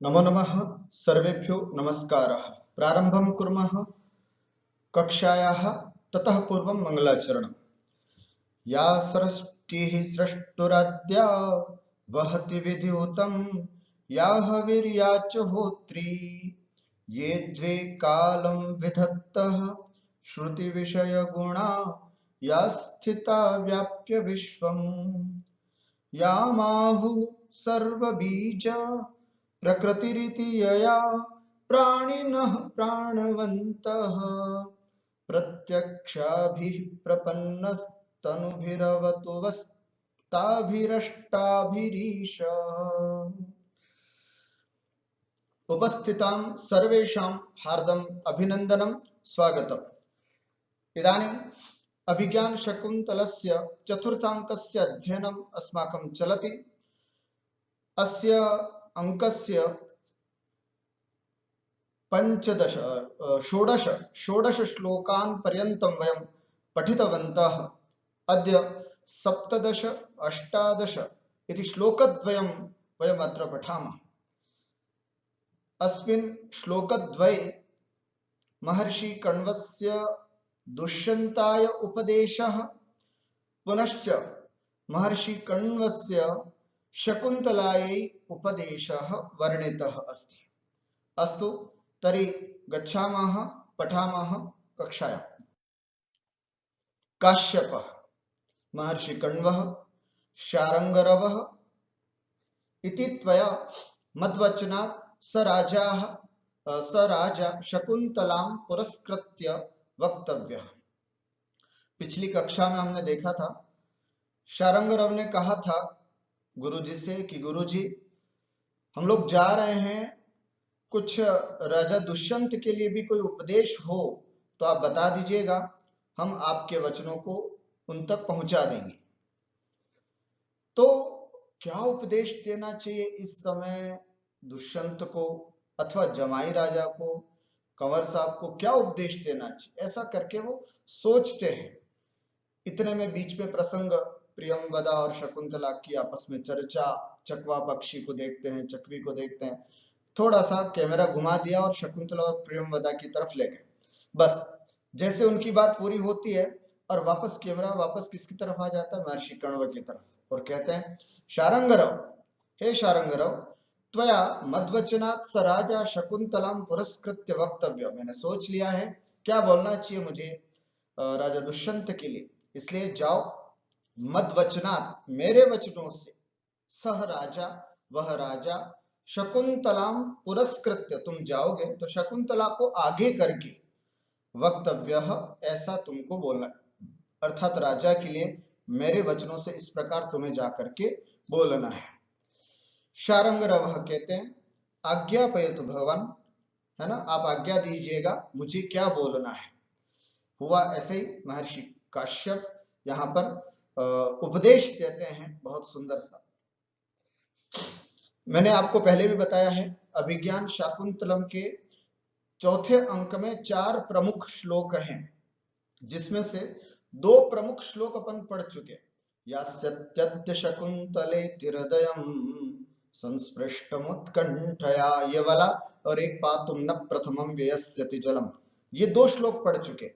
नमो नमः सर्वेभ्यो नमस्कारः। प्रारंभं कुर्मः कक्षायाः ततः पूर्वं मङ्गलाचरणम्। या सरष्टिः सृष्टुराद्या वहति विद्युतं या हविर्या च होत्री ये द्वे कालं विधत्तः श्रुतिविषयगुणा या स्थिता व्याप्य विश्वम् या माहुः सर्वबीज प्रकृतिरिति यया प्राणिनः प्राणवन्तः प्रत्यक्षाभिः प्रपन्नस्तनुभिरवतु वस्ताभिरष्टाभिरीशः। उपस्थितां सर्वेषां हार्दम् अभिनन्दनं स्वागतम्। इदानीम् अभिज्ञानशाकुन्तलस्य चतुर्थाङ्कस्य अध्ययनम् अस्माकं चलति। अस्य अंकस्य षोडश श्लोकान् पर्यन्तं वयं पठितवन्तः। अद्य सप्तदश अष्टादश इति श्लोकद्वयं वयम् अत्र पठामः। अस्मिन् श्लोकद्वये महर्षि कण्वस्य दुष्यन्ताय उपदेशः पुनश्च महर्षि कण्वस्य शकुन्तलायै उपदेशः वर्णितः अस्ति। अस्तु तर्हि गच्छामः पठामः कक्षायाम्। काश्यपः महर्षि कण्वः शारङ्गरवः इति त्वया मद्वचनात् स राजा शकुन्तलां पुरस्कृत्य वक्तव्यः। पिछली कक्षा में हमने देखा था शारंगरव ने कहा था गुरुजी से कि गुरुजी हम लोग जा रहे हैं, कुछ राजा दुष्यंत के लिए भी कोई उपदेश हो तो आप बता दीजिएगा, हम आपके वचनों को उन तक पहुंचा देंगे। तो क्या उपदेश देना चाहिए इस समय दुष्यंत को अथवा जमाई राजा को, कंवर साहब को क्या उपदेश देना चाहिए, ऐसा करके वो सोचते हैं। इतने में बीच में प्रसंग प्रियंवदा और शकुंतला की आपस में चर्चा, चकवा पक्षी को देखते हैं, चकवी को देखते हैं, थोड़ा सा कैमरा घुमा दिया और शकुंतला और प्रियंवदा की तरफ ले गए। बस जैसे उनकी बात पूरी होती है और वापस कैमरा वापस किसकी तरफ आ जाता है, महर्षि कण्व की तरफ, और कहते हैं शारंगरव, हे शारंगरव, त्वया मद्वचनात् स राजा शकुंतलां पुरस्कृत्य वक्तव्य। मैंने सोच लिया है क्या बोलना चाहिए मुझे राजा दुष्यंत के लिए, इसलिए जाओ मद्वचनात् मेरे वचनों से, सह राजा वह राजा, शकुंतलां पुरस्कृत्य तुम जाओगे तो शकुंतला को आगे करके, वक्तव्य ऐसा तुमको बोलना, अर्थात राजा के लिए मेरे वचनों से इस प्रकार तुम्हें जाकर के बोलना है। शारंगरव कहते हैं आज्ञापयतु भगवान, है ना, आप आज्ञा दीजिएगा मुझे क्या बोलना है। हुआ ऐसे ही महर्षि काश्यप यहाँ पर उपदेश देते हैं, बहुत सुंदर सा। मैंने आपको पहले भी बताया है अभिज्ञान शाकुंतलम के चौथे अंक में 4 प्रमुख श्लोक हैं, जिसमें से 2 प्रमुख श्लोक अपन पढ़ चुके। यास्यत्यद्य शकुंतले हृदयं संस्पृष्टमुत्कंठया, ये वाला, और एक पातुम न प्रथमं व्यस्यति जलम, ये 2 श्लोक पढ़ चुके।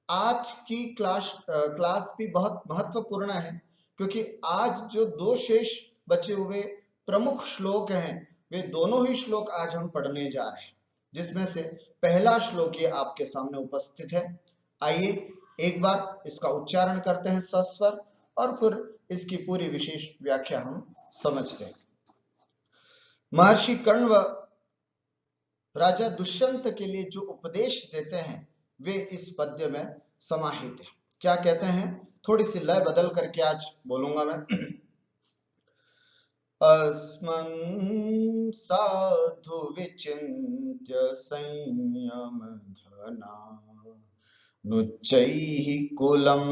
आज की क्लास भी बहुत महत्वपूर्ण है, क्योंकि आज जो 2 शेष बचे हुए प्रमुख श्लोक हैं वे दोनों ही श्लोक आज हम पढ़ने जा रहे हैं, जिसमें से पहला श्लोक ये आपके सामने उपस्थित है। आइए एक बार इसका उच्चारण करते हैं सस्वर, और फिर इसकी पूरी विशेष व्याख्या हम समझते हैं। महर्षि कण्व राजा दुष्यंत के लिए जो उपदेश देते हैं वे इस पद्य में समाहित है। क्या कहते हैं, थोड़ी सी लय बदल करके आज बोलूंगा मैं। अस्मन् साधु विचिन्त्य संयम धना नुच्चैः कुलं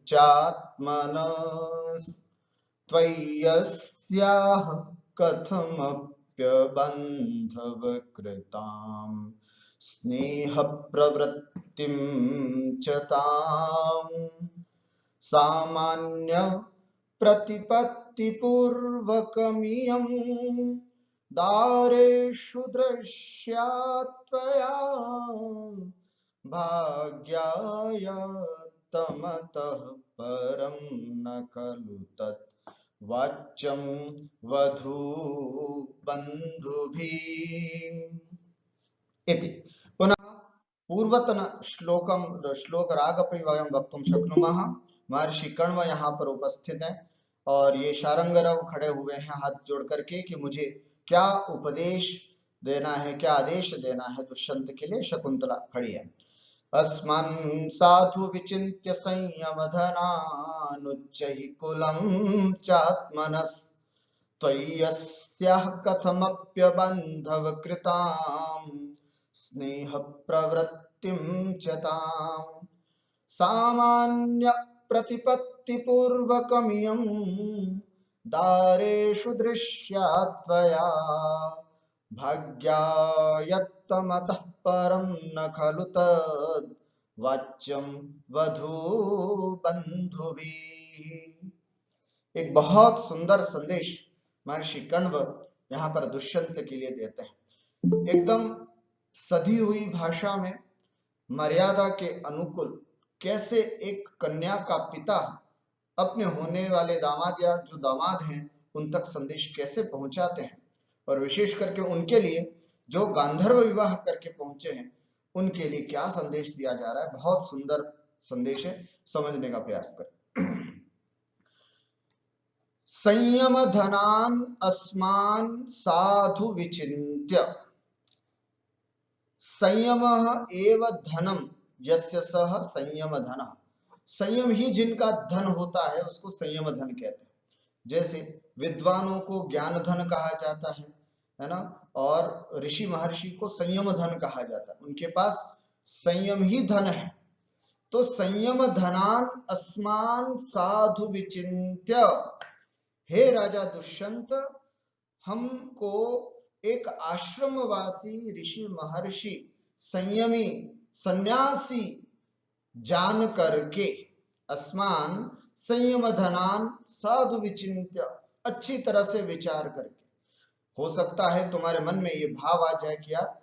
चात्मनस्त्वय्यस्याः कथमप्यबन्धवकृतां स्नेहप्रवृत्तिं च तां सामान्य प्रतिपत्तिपूर्वकमियं दारेषु दृश्या त्वया भाग्याय तमतः परं न खलु तत् वाच्यं वधूबन्धुभिः इति। पुनः पूर्वतन श्लोक रागपि वयं वक्तुं शक्नुमः। महर्षि कण्व यहाँ पर उपस्थित हैं और ये शारंगरव खड़े हुए हैं हाथ जोड़ करके कि मुझे क्या उपदेश देना है, क्या आदेश देना है दुष्यंत के लिए। शकुंतला खड़ी है। अस्मन् साधु विचिन्त्य संयमधनानुच्चैः कुलं चात्मनस् त्वय्यस्याः कथमप्यबन्धवकृतां स्नेह प्रवृत्तिं च ताम् सामान्य प्रतिपत्तिपूर्वकमियं दारेषु दृश्या त्वया भाग्यायत्तमतः परं न खलु तद् वाच्यं वधूबन्धुभिः। एक बहुत सुंदर संदेश महर्षि कण्व यहाँ पर दुष्यंत के लिए देते हैं। एकदम सधी हुई भाषा में मर्यादा के अनुकूल कैसे एक कन्या का पिता अपने होने वाले दामाद या जो दामाद हैं उन तक संदेश कैसे पहुंचाते हैं, और विशेष करके उनके लिए जो गांधर्व विवाह करके पहुंचे हैं उनके लिए क्या संदेश दिया जा रहा है। बहुत सुंदर संदेश है, समझने का प्रयास करें। संयम धनान अस्मान साधु विचिन्त्य, संयम एव धनम यस्य सह संयम धन। संयम ही जिनका धन होता है उसको संयम धन कहते हैं। जैसे विद्वानों को ज्ञान धन कहा जाता है ना, और ऋषि महर्षि को संयम धन कहा जाता है, उनके पास संयम ही धन है। तो संयम धनान अस्मान साधु विचिन्त्य, हे राजा दुष्यंत, हमको एक आश्रमवासी ऋषि महर्षि संयमी सन्यासी जान करके, अस्मान संयम धनान साधु विचिन्त्य, अच्छी तरह से विचार करके। हो सकता है तुम्हारे मन में ये भाव आ जाए कि यार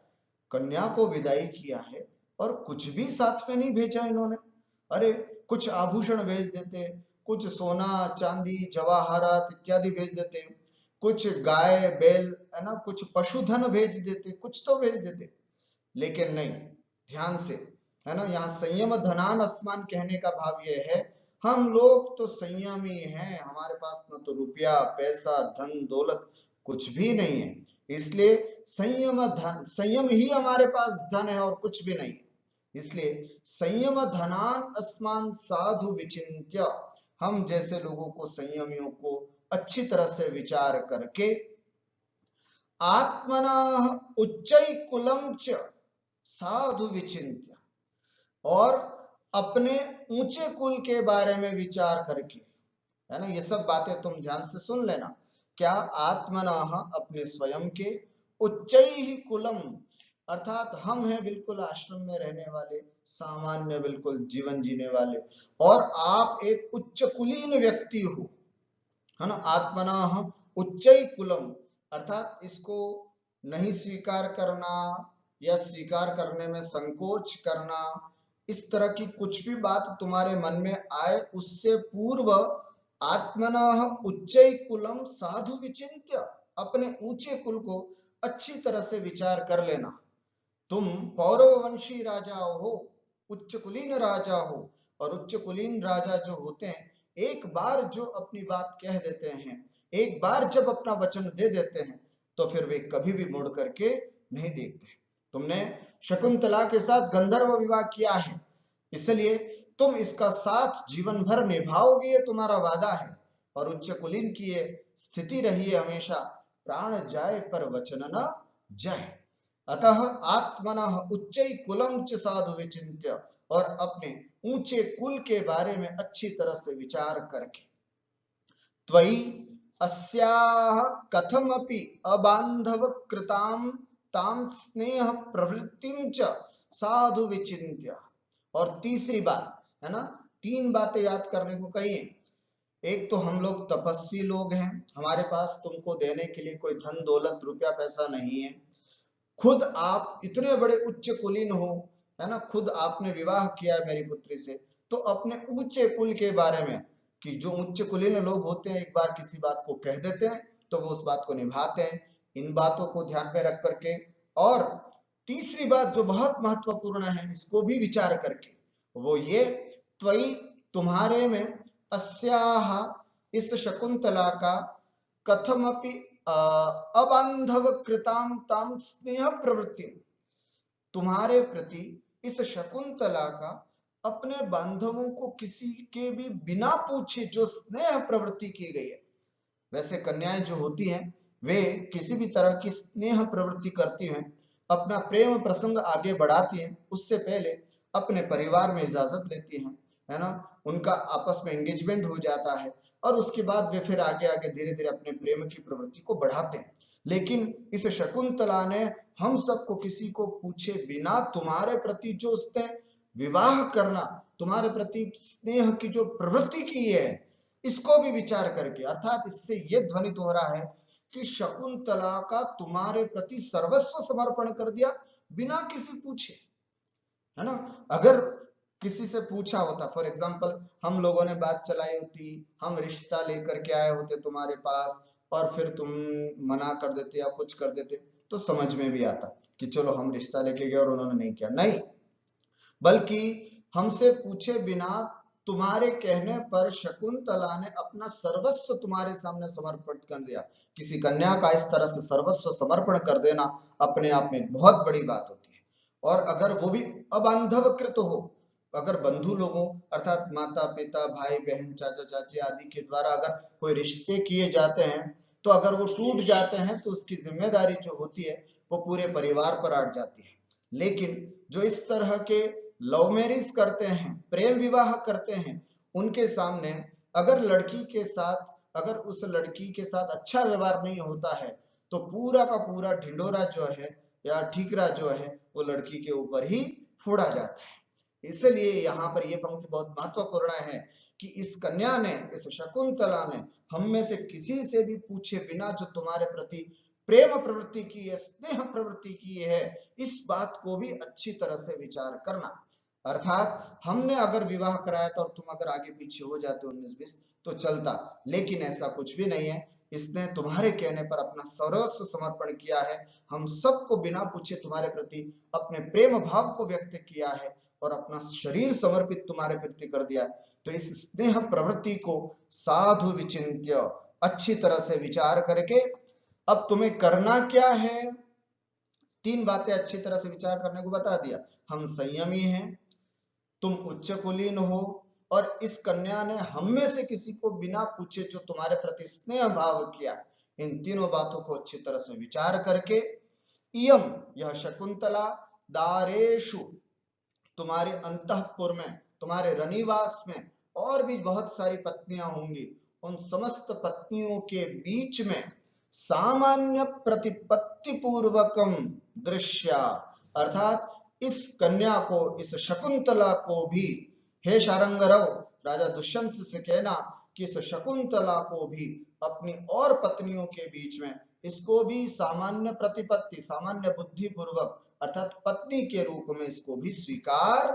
कन्या को विदाई किया है और कुछ भी साथ में नहीं भेजा इन्होंने, अरे कुछ आभूषण भेज देते, कुछ सोना चांदी जवाहरात इत्यादि भेज देते, कुछ गाय बैल है ना, कुछ पशुधन भेज देते, कुछ तो भेज देते। लेकिन नहीं, ध्यान से है ना, यहाँ संयम धनान अस्मान कहने का भाव यह है हम लोग तो संयमी हैं, हमारे पास न तो रुपया पैसा धन दौलत कुछ भी नहीं है, इसलिए संयम ही हमारे पास धन है और कुछ भी नहीं। इसलिए संयम धनान अस्मान साधु विचिन्त्य, हम जैसे लोगों को संयमियों को अच्छी तरह से विचार करके, आत्मना उच्चै कुलम च साधु विचिन्त्य, और अपने ऊंचे कुल के बारे में विचार करके, है ना, ये सब बातें तुम ध्यान से सुन लेना। क्या? आत्मना, अपने स्वयं के, उच्चैः कुलम, अर्थात हम हैं बिल्कुल आश्रम में रहने वाले, सामान्य बिल्कुल जीवन जीने वाले, और आप एक उच्च कुलीन व्यक्ति हो, है ना। आत्मना उच्चैः कुलम, अर्थात इसको नहीं स्वीकार करना या स्वीकार करने में संकोच करना, इस तरह की कुछ भी बात तुम्हारे मन में आए उससे पूर्व आत्मनः उच्चैः कुलम साधु विचिन्त्य, अपने ऊंचे कुल को अच्छी तरह से विचार कर लेना। तुम पौरववंशी राजा हो, उच्च कुलीन राजा हो, और उच्च कुलीन राजा जो होते हैं एक बार जो अपनी बात कह देते हैं, एक बार जब अपना वचन दे देते हैं तो फिर वे कभी भी मुड़ करके नहीं देखते। तुमने शकुंतला के साथ गंधर्व विवाह किया है, इसलिए तुम इसका साथ जीवन भर निभाओगे, ये तुम्हारा वादा है। और उच्च कुलीन की ये स्थिति रही है हमेशा, प्राण जाए पर वचन न जाए। अतः आत्मनः उच्चै कुलम च साधु विचिन्त्य, और अपने ऊंचे कुल के बारे में अच्छी तरह से विचार करके, त्वयि अस्याः कथमपि अबान्धव कृतां तां स्नेह प्रवृत्तिं च साधु विचिन्त्य। और तीसरी बात है ना, तीन बातें याद करने को कही है एक तो हम लोग तपस्वी लोग हैं, हमारे पास तुमको देने के लिए कोई धन दौलत रुपया पैसा नहीं है, खुद आप इतने बड़े उच्च कुलीन हो, है ना, खुद आपने विवाह किया है मेरी पुत्री से, तो अपने ऊंचे कुल के बारे में, कि जो उच्च कुलीन लोग होते हैं एक बार किसी बात को कह देते हैं तो वो उस बात को निभाते हैं, इन बातों को ध्यान में रख करके, और तीसरी बात जो बहुत महत्वपूर्ण है इसको भी विचार करके, वो ये, त्वयि तुम्हारे में, अस्याह इस शकुंतला का, कथमपि अबांधव कृताम ताम स्नेह प्रवृत्ति, तुम्हारे प्रति इस शकुंतला का अपने बांधवों को किसी के भी बिना पूछे जो स्नेह प्रवृत्ति की गई है। वैसे कन्याएं जो होती हैं वे किसी भी तरह की स्नेह प्रवृत्ति करती हैं, अपना प्रेम प्रसंग आगे बढ़ाती हैं, उससे पहले अपने परिवार में इजाजत लेती हैं, है ना, उनका आपस में एंगेजमेंट हो जाता है और उसके बाद वे फिर आगे आगे धीरे धीरे अपने प्रेम की प्रवृत्ति को बढ़ाते हैं। लेकिन इस शकुंतला ने हम सबको किसी को पूछे बिना तुम्हारे प्रति जो उसने विवाह करना, तुम्हारे प्रति स्नेह की जो प्रवृत्ति की है, इसको भी विचार करके, अर्थात इससे यह ध्वनित हो रहा है कि शकुंतला का तुम्हारे प्रति सर्वस्व समर्पण कर दिया बिना किसी पूछे, है ना। अगर किसी से पूछा होता, फॉर एग्जाम्पल हम लोगों ने बात चलाई होती, हम रिश्ता लेकर के आए होते तुम्हारे पास और फिर तुम मना कर देते या कुछ कर देते, तो समझ में भी आता कि चलो हम रिश्ता लेके गए और उन्होंने नहीं किया, नहीं, बल्कि हमसे पूछे बिना तुम्हारे कहने पर शकुंतला ने अपना सर्वस्व तुम्हारे सामने समर्पित कर दिया। किसी कन्या का इस तरह से सर्वस्व समर्पण कर देना अपने आप में बहुत बड़ी बात होती है, और अगर वो भी अबांधवकृत हो, अगर बंधु लोगों अर्थात माता पिता भाई बहन चाचा चाची आदि के द्वारा अगर कोई रिश्ते किए जाते हैं, तो अगर वो टूट जाते हैं तो उसकी जिम्मेदारी जो होती है वो पूरे परिवार पर अट जाती है। लेकिन जो इस तरह के लव मैरिज करते हैं, प्रेम विवाह करते हैं, उनके सामने अगर लड़की के साथ, अगर उस लड़की के साथ अच्छा व्यवहार नहीं होता है तो पूरा का पूरा ढिंडोरा जो है या ठीकरा जो है वो लड़की के ऊपर ही फोड़ा जाता है। इसलिए यहाँ पर यह पंक्ति बहुत महत्वपूर्ण है कि इस कन्या ने, इस शकुंतला ने हम में से किसी से भी पूछे बिना जो तुम्हारे प्रति प्रेम प्रवृत्ति की है, स्नेह प्रवृत्ति की है, इस बात को भी अच्छी तरह से विचार करना। अर्थात हमने अगर विवाह कराया था और तुम अगर आगे पीछे हो जाते 19-20 तो चलता, लेकिन ऐसा कुछ भी नहीं है, इसने तुम्हारे कहने पर अपना सर्वस्व समर्पण किया है, हम सबको बिना पूछे तुम्हारे प्रति अपने प्रेम भाव को व्यक्त किया है और अपना शरीर समर्पित तुम्हारे प्रति कर दिया। तो इस स्नेह प्रवृत्ति को साधु विचिंत्य, अच्छी तरह से विचार करके अब तुम्हें करना क्या है, 3 बातें अच्छी तरह से विचार करने को बता दिया। हम संयमी हैं, तुम उच्च कुलीन हो, और इस कन्या ने हम में से किसी को बिना पूछे जो तुम्हारे प्रति स्नेह भाव किया। इन तीनों बातों को अच्छी तरह से विचार करके, इयम यह शकुंतला दारेशु, तुम्हारे अंतःपुर में, तुम्हारे रनिवास में और भी बहुत सारी पत्नियां होंगी, उन समस्त पत्नियों के बीच में सामान्य प्रतिपत्ति पूर्वकम दृश्या, अर्थात इस कन्या को, इस शकुंतला को भी, हे शारंगरव, राजा दुष्यंत से कहना कि इस शकुंतला को भी अपनी और पत्नियों के बीच में, इसको भी सामान्य प्रतिपत्ति, सामान्य बुद्धि पूर्वक अर्थात पत्नी के रूप में इसको भी स्वीकार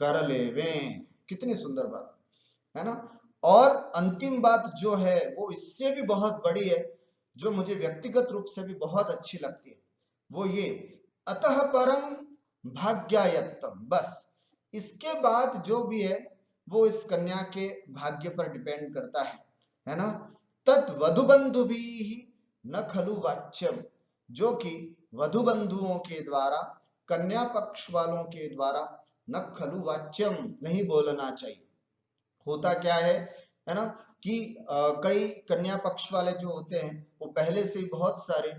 कर लेवें। कितनी सुंदर बात है ना। और अंतिम बात जो है वो इससे भी बहुत बड़ी है, जो मुझे व्यक्तिगत रूप से भी बहुत अच्छी लगती है, वो ये, अतः परम भाग्यायत्तम, बस इसके बाद जो भी है वो इस कन्या के भाग्य पर डिपेंड करता है ना। तत् वधु बंधु भी न खलु वाच्यम, जो कि वधु बंधुओं के द्वारा, कन्या पक्ष वालों के द्वारा न खलु वाच्यम, नहीं बोलना चाहिए। होता क्या है ना, कि कई कन्या पक्ष वाले जो होते हैं वो पहले से बहुत सारे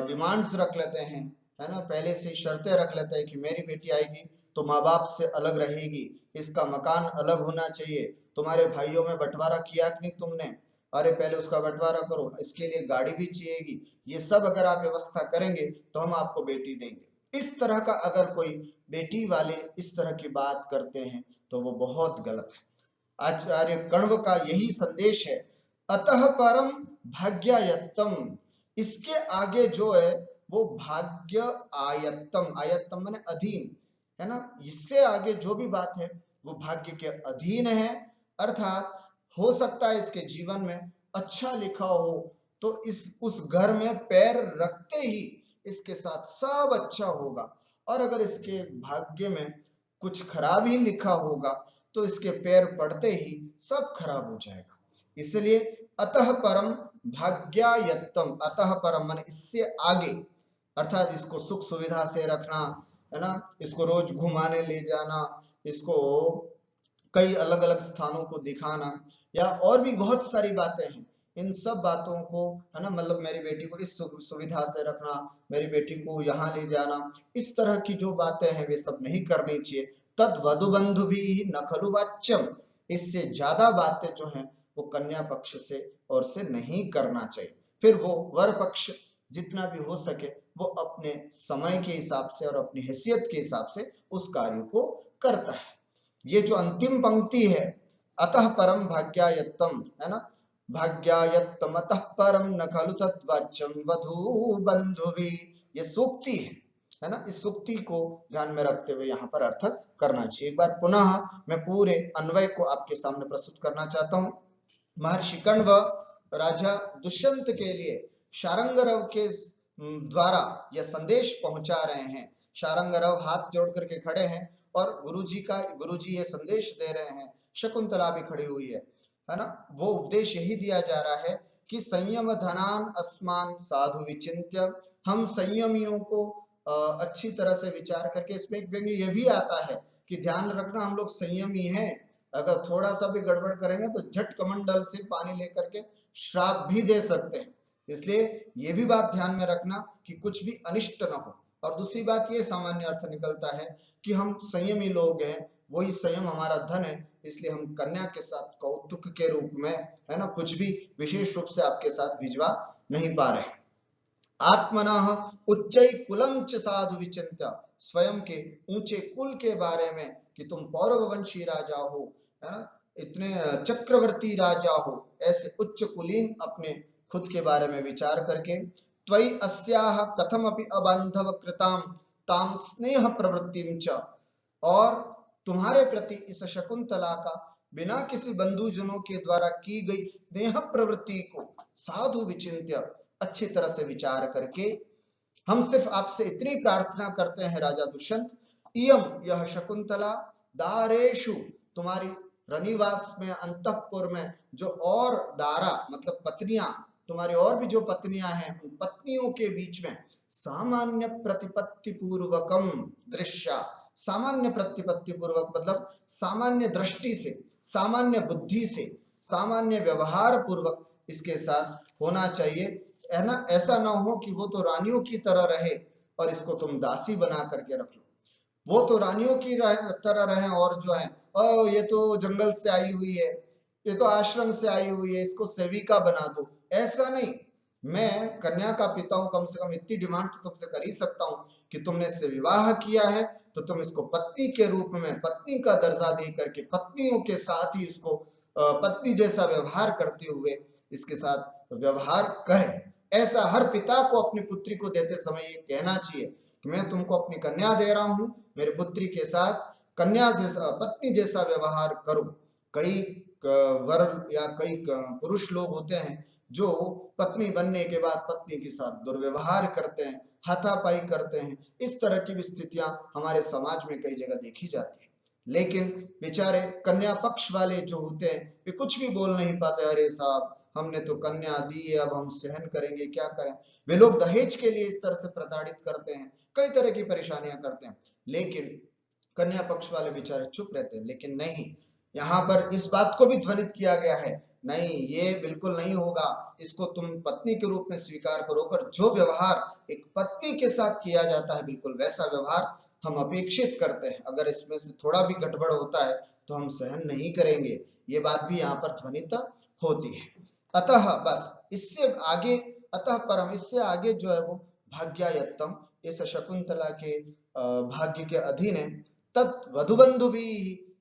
डिमांड्स रख लेते हैं, है ना, पहले से शर्तें रख लेते हैं कि मेरी बेटी आएगी तो माँ बाप से अलग रहेगी, इसका मकान अलग होना चाहिए, तुम्हारे भाइयों में बंटवारा किया कि नहीं तुमने, अरे पहले उसका बंटवारा करो, इसके लिए गाड़ी भी चाहिएगी, ये सब अगर आप व्यवस्था करेंगे तो हम आपको बेटी देंगे। इस तरह का अगर कोई बेटी वाले इस तरह की बात करते हैं तो वो बहुत गलत है। आचार्य कण्व का यही संदेश है। अतः परम भाग्यायत्तम, इसके आगे जो है वो भाग्य आयत्तम, आयत्तम माने अधीन है ना, इससे आगे जो भी बात है वो भाग्य के अधीन है। अर्थात हो सकता है इसके जीवन में अच्छा लिखा हो तो उस घर में पैर रखते ही इसके साथ सब अच्छा होगा, और अगर इसके भाग्य में कुछ खराब ही लिखा होगा तो इसके पैर पड़ते ही सब खराब हो जाएगा। इसलिए अतः परम भाग्यायत्तम, अतः परम माने इससे आगे, अर्थात इसको सुख सुविधा से रखना है ना, इसको रोज घुमाने ले जाना, इसको कई अलग अलग स्थानों को दिखाना, या और भी बहुत सारी बातें हैं, इन सब बातों को है ना, मतलब मेरी बेटी को इस सुविधा से रखना, मेरी बेटी को यहाँ ले जाना, इस तरह की जो बातें हैं वे सब नहीं करनी चाहिए। तद वधु बंधु भी न खलु वाच्यम, इससे ज्यादा बातें जो हैं वो कन्या पक्ष से और से नहीं करना चाहिए। फिर वो वर पक्ष जितना भी हो सके वो अपने समय के हिसाब से और अपनी हैसियत के हिसाब से उस कार्य को करता है। ये जो अंतिम पंक्ति है, अतः परम भाग्यायत्तम है ना, भाग्यायत्तम अतः परम न खलु तद्वाच्यम वधू बंधुवी, ये सूक्ति है ना, इस सूक्ति को ध्यान में रखते हुए यहाँ पर अर्थ करना चाहिए। एक बार पुनः मैं पूरे अन्वय को आपके सामने प्रस्तुत करना चाहता हूँ। महर्षि कण्व राजा दुष्यंत के लिए शारंगरव के द्वारा यह संदेश पहुंचा रहे हैं। शारंगरव हाथ जोड़ करके खड़े हैं और गुरुजी ये संदेश दे रहे हैं, शकुंतला भी खड़ी हुई है ना। वो उपदेश यही दिया जा रहा है कि संयम धनान अस्मान साधु विचिंत्य, हम संयमियों को अच्छी तरह से विचार करके, इसमें एक व्यंग्य ये भी आता है कि ध्यान रखना हम लोग संयमी हैं, अगर थोड़ा सा भी गड़बड़ करेंगे तो झट कमंडल से पानी लेकर के श्राप भी दे सकते हैं। इसलिए ये भी बात ध्यान में रखना कि कुछ भी अनिष्ट न हो। और दूसरी बात ये सामान्य अर्थ निकलता है कि हम संयमी लोग हैं, वही संयम हमारा धन है, इसलिए हम कन्या के साथ कौतुक के रूप में है ना कुछ भी विशेष रूप से आपके साथ भिजवा नहीं पा रहे। आत्मनः उच्चै कुलम च साधु विचिंत्य, स्वयं के ऊंचे कुल के बारे में कि तुम पौरववंशी राजा हो, है ना, इतने चक्रवर्ती राजा हो, ऐसे उच्च कुलीन अपने खुद के बारे में विचार करके, त्वयि अस्याह कथमपि अबांधव कृतां तां स्नेह प्रवृत्तिं च, और तुम्हारे प्रति इस शकुंतला का बिना किसी बंधुजनों के द्वारा की गई स्नेह प्रवृत्ति को साधु विचिंत्य, अच्छी तरह से विचार करके हम सिर्फ आपसे इतनी प्रार्थना करते हैं राजा दुष्यंत, इयम यह शकुंतला दारेशु, तुम्हारी रनिवास में अंतःपुर में जो और दारा मतलब पत्नियां, तुम्हारी और भी जो पत्नियां हैं उन पत्नियों के बीच में सामान्य प्रतिपत्ति पूर्वकम दृश्य, सामान्य प्रतिपत्ति पूर्वक मतलब सामान्य दृष्टि से, सामान्य बुद्धि से, सामान्य व्यवहार पूर्वक इसके साथ होना चाहिए, है ना। ऐसा ना हो कि वो तो रानियों की तरह रहे और इसको तुम दासी बना करके रख लो, वो तो रानियों की तरह रहे और जो है ये तो जंगल से आई हुई है, ये तो आश्रम से आई हुई है, इसको सेविका बना दो। ऐसा नहीं, मैं कन्या का पिता हूं, कम से कम इतनी डिमांड तो तुमसे कर ही सकता हूं कि तुमने इससे विवाह किया है तो तुम इसको पत्नी के रूप में, पत्नी का दर्जा दे करके पत्नियों के साथ ही इसको पत्नी जैसा व्यवहार करते हुए इसके साथ व्यवहार करें। ऐसा हर पिता को अपनी पुत्री को देते समय ये कहना चाहिए कि मैं तुमको अपनी कन्या दे रहा हूं, मेरे पुत्री के साथ कन्या जैसा, पत्नी जैसा व्यवहार करो। कई वर या कई पुरुष लोग होते हैं जो पत्नी बनने के बाद पत्नी के साथ दुर्व्यवहार करते हैं, हाथापाई करते हैं, इस तरह की भी स्थितियां हमारे समाज में कई जगह देखी जाती है। लेकिन बेचारे कन्या पक्ष वाले जो होते हैं वे कुछ भी बोल नहीं पाते, अरे साहब हमने तो कन्या दी है, अब हम सहन करेंगे, क्या करें। वे लोग दहेज के लिए इस तरह से प्रताड़ित करते हैं, कई तरह की परेशानियां करते हैं, लेकिन कन्या पक्ष वाले बेचारे चुप रहते हैं। लेकिन नहीं, यहाँ पर इस बात को भी ध्वनित किया गया है, नहीं ये बिल्कुल नहीं होगा, इसको तुम पत्नी के रूप में स्वीकार करो, कर जो व्यवहार एक पत्नी के साथ किया जाता है बिल्कुल वैसा व्यवहार हम अपेक्षित करते हैं, अगर इसमें से थोड़ा भी गड़बड़ होता है तो हम सहन नहीं करेंगे, ये बात भी यहाँ पर ध्वनित होती है। अतः बस इससे आगे, अतः परम, इससे आगे जो है वो भाग्यायत्तम, इस शकुंतला के भाग्य के अधीन है, तत् वधुबंधु भी,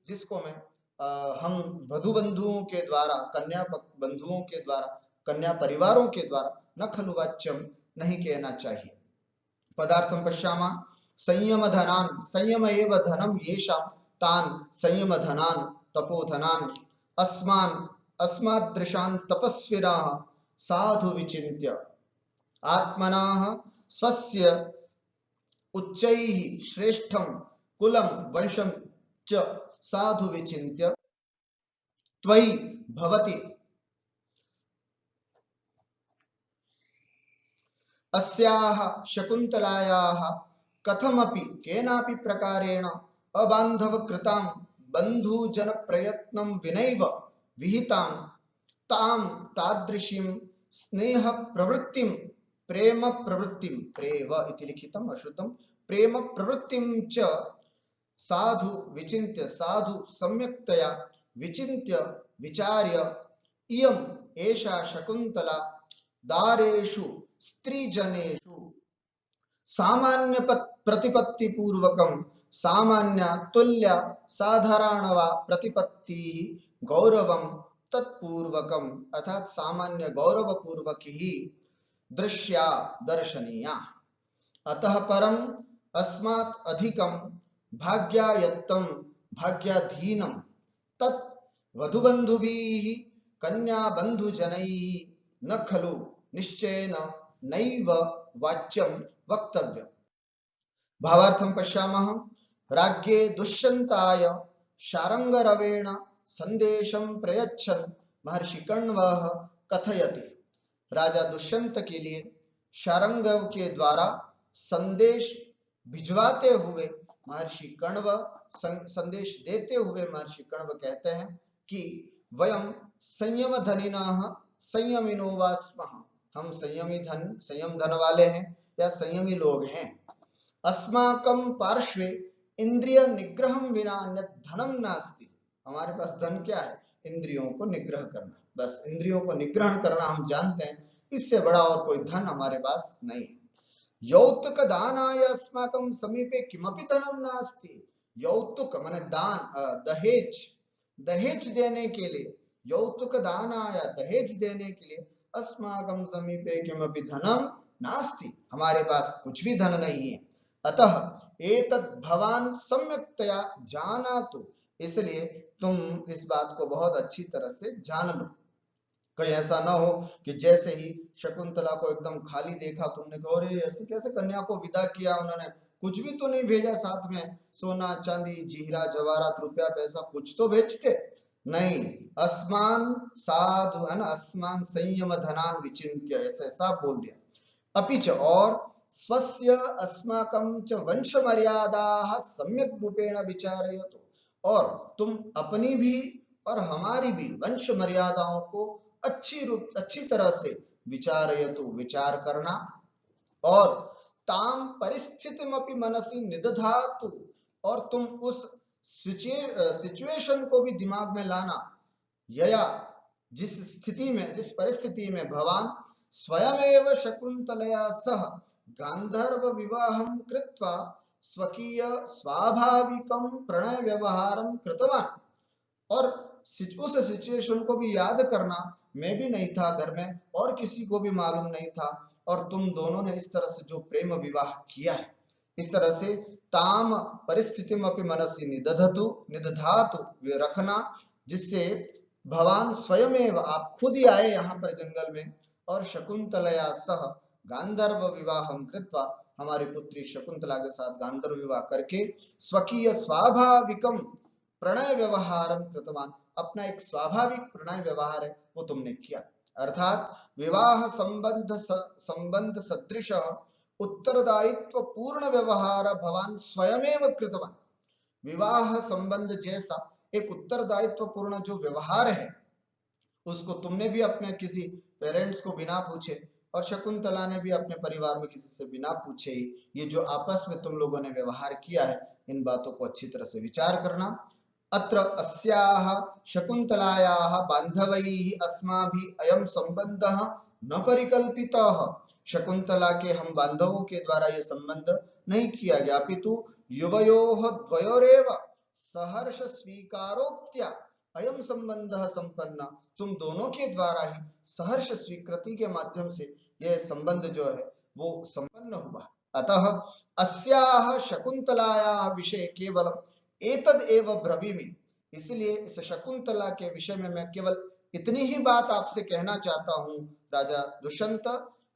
जिसको मैं हम वधु बंधुओं के द्वारा, कन्या बंधुओं के द्वारा, कन्या परिवारों के द्वारा न खलु वाच्यम, नहीं कहना चाहिए। पदार्थम पश्यामः संयम धनान, संयम एव धनम येषां तान संयम धनान तपोधनान अस्मान अस्मादृशान तपस्विनः साधु विचिन्त्य आत्मनः स्वस्य उच्चैः श्रेष्ठं कुलं वंशं च साधु विचिन्त्य त्वयि भवति अस्याः शकुन्तलायाः कथमपि केनापि प्रकारेण अबान्धवकृतां बन्धुजनप्रयत्नं विनैव विहितां तां तादृशीं स्नेह प्रवृत्तिं प्रेम प्रवृत्तिं, प्रेव इति लिखितम् अश्रुतं, प्रेम प्रवृत्तिं च साधु विचिन्त्य, साधु सम्यक्तया विचिन्त्य विचार्य इयम् एषा शकुन्तला दारेषु स्त्रीजनेषु सामान्य प्रतिपत्ति पूर्वकं सामान्य तुल्य साधारण वा प्रतिपत्ति गौरवं तत्पूर्वकम, अर्थात सामान्य गौरव पूर्वक ही दृश्या दर्शनीया। अतः परम अस्मात् अधिकं भाग्यायत्तं भाग्याधीनं तत् वधुबन्धुभिः कन्याबन्धुजनैः न खलु निश्चयेन नैव वाच्यं वक्तव्यम्। भावार्थं पश्यामः। राज्ञे दुष्यन्ताय शारंगरवेण संदेशं प्रयच्छन् महर्षि कण्वः कथयति। राजा दुष्यंत के लिए शारंगव के द्वारा संदेश भिजवाते हुए महर्षि कण्व, संदेश देते हुए महर्षि कण्व कहते हैं कि वयम संयम धनिनः संयमिनो वा स्मः, हम संयमी धन, संयम धन वाले हैं या संयमी लोग हैं। अस्माकं पार्श्वे इंद्रिय निग्रहं विना अन्यत् धनम नास्ति, हमारे पास धन क्या है? इंद्रियों को निग्रह करना, बस इंद्रियों को निग्रह करना हम जानते हैं, इससे बड़ा और कोई धन हमारे पास नहीं है। यौतुक दानाय अस्माकं समीपे किमपि धनम नास्ति, यौतुक माने दान, दहेज, दहेज देने के लिए, यौतुक दानाय दहेज देने के लिए अस्माकं समीपे किमपि धनम नास्ति, हमारे पास कुछ भी धन नहीं है। अतः एतद् भवान सम्यक्तया जानातु, इसलिए तुम इस बात को बहुत अच्छी तरह से जान लो। कहीं ऐसा ना हो कि जैसे ही शकुंतला को एकदम खाली देखा तुमने कहा अरे ऐसे कैसे कन्या को विदा किया, उन्होंने कुछ भी तो नहीं भेजा साथ में, सोना चांदी जीरा जवाहरात रुपया पैसा कुछ तो भेजते नहीं। अस्मान साधु है ना, अस्मान संयम धनान विचिन्त्य, ऐसा बोल दिया। अपिच और स्वस्य अस्माकं च वंश मर्यादाः सम्यक रूपेण विचारयतु, और तुम अपनी भी और हमारी भी वंश मर्यादाओं को अच्छी तरह से विचारयतु, विचार करना, और ताम परिस्थितिमपि मनसि निदधातु, और तुम उस सिचुएशन को भी दिमाग में लाना, यया जिस स्थिति में, जिस परिस्थिति में भवान स्वयमेव शकुंतलया सह गांधर्व विवाहं कृत्वा स्वकीय स्वाभाविकं प्रणय व्यवहारं कृतवान, और उस सिचुएशन को भी याद करना, मैं भी नहीं था घर में और किसी को भी मालूम नहीं था, और तुम दोनों ने इस तरह से जो प्रेम विवाह किया है, इस तरह से ताम परिस्थितिमपि मनसि निदधतु, निदधातु वे रखना, जिससे भगवान स्वयमेव, आप खुद ही आए यहाँ पर जंगल में, और शकुंतलया सह गांधर्व विवाहं कृत्वा, हमारी पुत्री शकुंतला के साथ गांधर्व विवाह करके स्वकीय स्वाभाविकम प्रणय व्यवहारम कृतवान, अपना एक स्वाभाविक प्रणय व्यवहार है वो तुमने किया। अर्थात विवाह संबंध सदृश उत्तरदायित्व पूर्ण व्यवहार भवान स्वयमेव कृतवान। विवाह संबंध जैसा एक उत्तरदायित्व पूर्ण जो व्यवहार है, उसको तुमने भी अपने किसी पेरेंट्स को बिना पूछे, और शकुंतला ने भी अपने परिवार में किसी से बिना पूछे ही ये जो आपस में तुम लोगों ने व्यवहार किया है, इन बातों को अच्छी तरह से विचार करना। अत्र अस्याः शकुंतलायाः बांधवैः अस्माभिः अयं संबंधः न परिकल्पितः, शकुंतला के हम बांधवों के द्वारा ये संबंध नहीं किया गया, अपितु युवयोः द्वयोरेव सहर्ष स्वीकारोक्त्या अयम संबंध संपन्न, तुम दोनों के द्वारा ही सहर्ष स्वीकृति के माध्यम से यह संबंध जो है वो संपन्न हुआ। अतः अस्याह शकुंतलायाः विषय केवल एतद एव ब्रवीमि, इसलिए इस शकुंतला के विषय में मैं केवल इतनी ही बात आपसे कहना चाहता हूं राजा दुष्यंत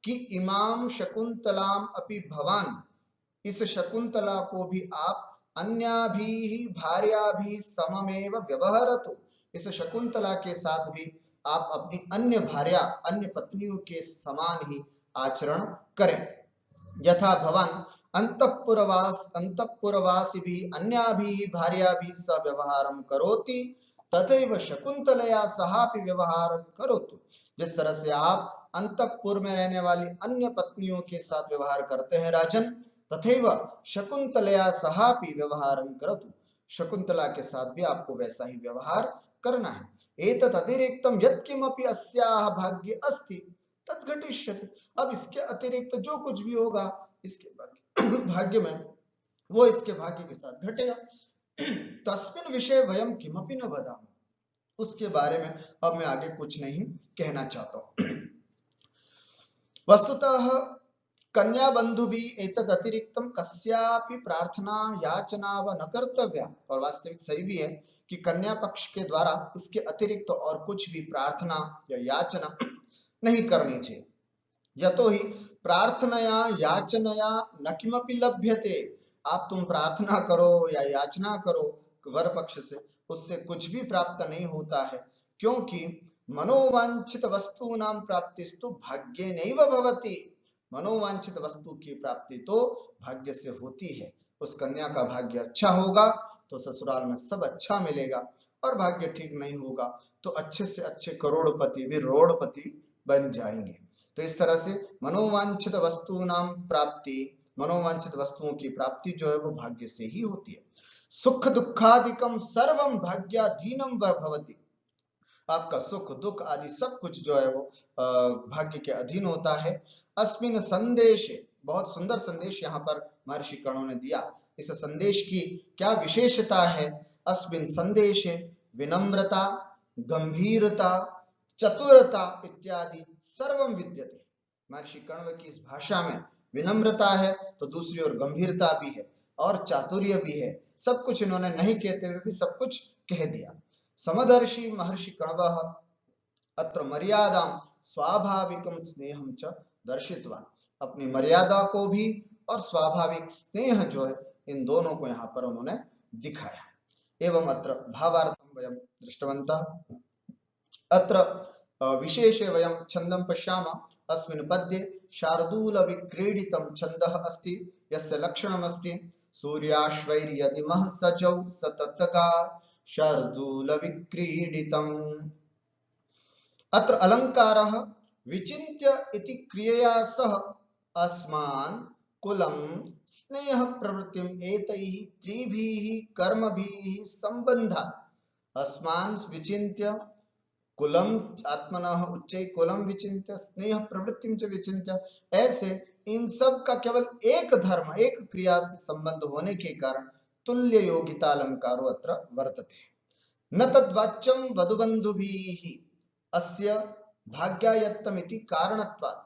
कि इमाम शकुंतलाम अपि भवान, इस शकुंतला को भी आप अन्याभिः भार्याभिः सममेव व्यवहरतु, इस शकुंतला के साथ भी आप अपनी अन्य भार्या अन्य पत्नियों के समान ही आचरण करें। यथा भवान अंतःपुरवासिभिः अन्याभिः भार्याभिः सह व्यवहारं करोति तथैव शकुंतलया सहापि व्यवहारं करोतु, जिस तरह से आप अंतःपुर में रहने वाली अन्य पत्नियों के साथ व्यवहार करते हैं राजन, तथैव शकुंतलया सहापि व्यवहारं करोतु, शकुंतला के साथ भी आपको वैसा ही व्यवहार करना है। एतत् अतिरिक्तं यत्किमपि अस्याः भाग्ये अस्ति तत् घटिष्यति, अब इसके अतिरिक्त जो कुछ भी होगा इसके भाग्य में वो इसके भाग्य के साथ घटेगा। तस्मिन् विषये वयं किमपि न वदामः, उसके बारे में अब मैं आगे कुछ नहीं कहना चाहता हूं। वस्तुतः कन्या बंधु भी एतद अतिरिक्तम कस्यापि प्रार्थना याचना व न कर्तव्या, और वास्तविक सही भी है कि कन्या पक्ष के द्वारा इसके अतिरिक्त तो और कुछ भी प्रार्थना या याचना नहीं करनी चाहिए। यतो ही प्रार्थनया याचनया न किमपि लभ्यते, आप तुम प्रार्थना करो या याचना करो वर पक्ष से, उससे कुछ भी प्राप्त नहीं होता है, क्योंकि मनोवांछित वस्तूनां प्राप्तिस्तु भाग्येनैव भवति, मनोवांछित वस्तु की प्राप्ति तो भाग्य से होती है। उस कन्या का भाग्य अच्छा होगा तो ससुराल में सब अच्छा मिलेगा, और भाग्य ठीक नहीं होगा तो अच्छे से अच्छे करोड़पति भी रोड़पति बन जाएंगे। तो इस तरह से मनोवांछित वस्तूनां प्राप्ति, मनोवांछित वस्तुओं की प्राप्ति जो है वो भाग्य से ही होती है। सुख दुखादिकम सर्वम भाग्याधीनम भवति, आपका सुख दुख आदि सब कुछ जो है वो भाग्य के अधीन होता है। अस्मिन संदेश, बहुत सुंदर संदेश यहाँ पर महर्षि कर्णों ने दिया। इस संदेश की क्या विशेषता है? अस्मिन संदेश विनम्रता, गंभीरता, चतुरता इत्यादि सर्वम विद्यते। महर्षि कण्व की इस भाषा में विनम्रता है तो दूसरी ओर गंभीरता भी है और चातुर्य भी है, सब कुछ इन्होंने नहीं कहते हुए भी सब कुछ कह दिया। समदर्शी महर्षि कण्वः अत्र मर्यादां स्वाभाविकं स्नेहं च दर्शितवान्, अपनी मर्यादा को भी और स्वाभाविक स्नेह जो है इन दोनों को यहाँ पर उन्होंने दिखाया। एवं अत्र भावार्थं वयं दृष्टवन्तः। अत्र विशेषे वयं छन्दं पश्यामः। अस्मिन् पद्ये शार्दूल विक्रीडितं छन्दः अस्ति, यस्य लक्षणम् अस्ति सूर्याश्वैर्यदिमः सजौ सततगा शार्दूल विक्रीडितम्। अत्र अलंकारः विचिन्त्य इति क्रियया सह अस्मान् कुलं स्नेह प्रवृत्तिम् एतैः त्रिभिः कर्मभिः सम्बन्धात्, अस्मान् विचिन्त्य कुलम आत्मनः उच्चै कुलम विचिन्त्य स्नेह प्रवृत्तिं च विचिन्त्य, ऐसे इन सब का केवल एक धर्म एक क्रिया से संबंध होने के कारण तुल्य योगिता अलंकारो अत्र वर्तते। न तद्वाच्यं वधुबंधुभिः अस्य भाग्यायत्तमिति कारणत्वात्,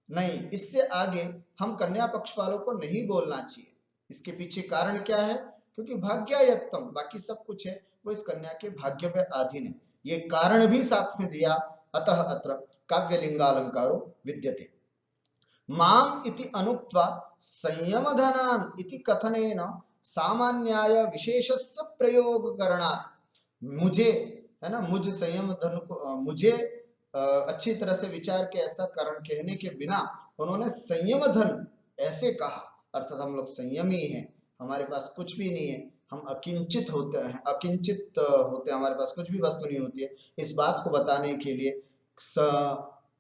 नहीं इससे आगे हम कन्या पक्ष वालों को नहीं बोलना चाहिए। इसके पीछे कारण क्या है? क्योंकि भाग्यायत्तम बाकी सब कुछ है वो इस कन्या के भाग्य पे अधीन है, ये कारण भी साथ में दिया। अतः अत्र काव्यलिंगालंकारो विद्यते। माम इति अनुक्त्वा संयमधनान् इति कथनेन सामान्याय विशेषस्य प्रयोग करणात्, मुझे है ना, मुझ संयम धन को मुझे अच्छी तरह से विचार के ऐसा कारण कहने के बिना उन्होंने संयम धन ऐसे कहा, अर्थात हम लोग संयमी हैं, हमारे पास कुछ भी नहीं है, हम अकिंचित होते हैं, अकिंचित होते हैं, हमारे पास कुछ भी वस्तु नहीं होती है। इस बात को बताने के लिए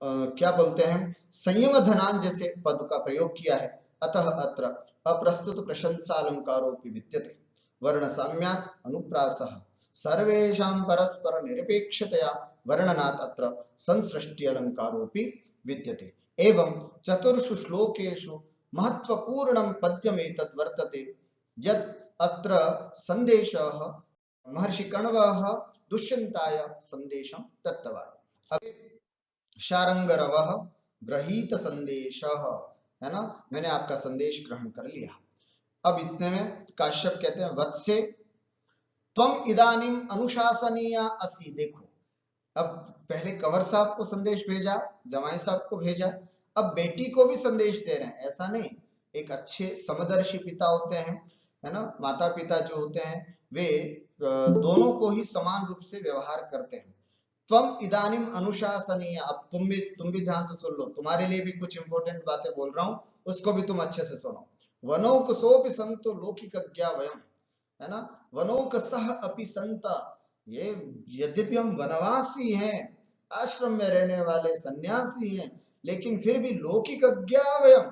क्या बोलते हैं, संयम धनान जैसे पद का प्रयोग किया है। अतः अत्र अप्रस्तुत प्रशंसा अलंकारोपि विद्यते। वर्ण साम्यात् अनुप्रासः सर्वेषां परस्पर निरपेक्षतया वर्णनात् अत्र संसृष्टि अलंकारोपि विद्यते। एवं चतुर्षु श्लोकेषु महत्वपूर्णं पद्यमेतद् वर्तते, यत् अत्र संदेशः महर्षि कण्वः दुष्यंताय संदेशम दत्तवान्। अब शारंगरवः गृहीत संदेश, है ना, मैंने आपका संदेश ग्रहण कर लिया। अब इतने में काश्यप कहते हैं वत्से त्वम इदानीम अनुशासनीय असि। देखो, अब पहले कंवर साहब को संदेश भेजा, जमाई साहब को भेजा, अब बेटी को भी संदेश दे रहे हैं। ऐसा नहीं, एक अच्छे समदर्शी पिता होते हैं, है ना, माता पिता जो होते हैं वे दोनों को ही समान रूप से व्यवहार करते हैं। त्वम इदानीम अनुशासनीय, अब तुम भी ध्यान से सुन लो, तुम्हारे लिए भी कुछ इंपॉर्टेंट बातें बोल रहा हूं, उसको भी तुम अच्छे से सुनो। वनौकसोपि संतो लौकिकज्ञा वयम्, है ना, वनौकसः अपि संत, ये यद्यपि हम वनवासी हैं, आश्रम में रहने वाले सन्यासी हैं, लेकिन फिर भी लौकिकज्ञा वयम्,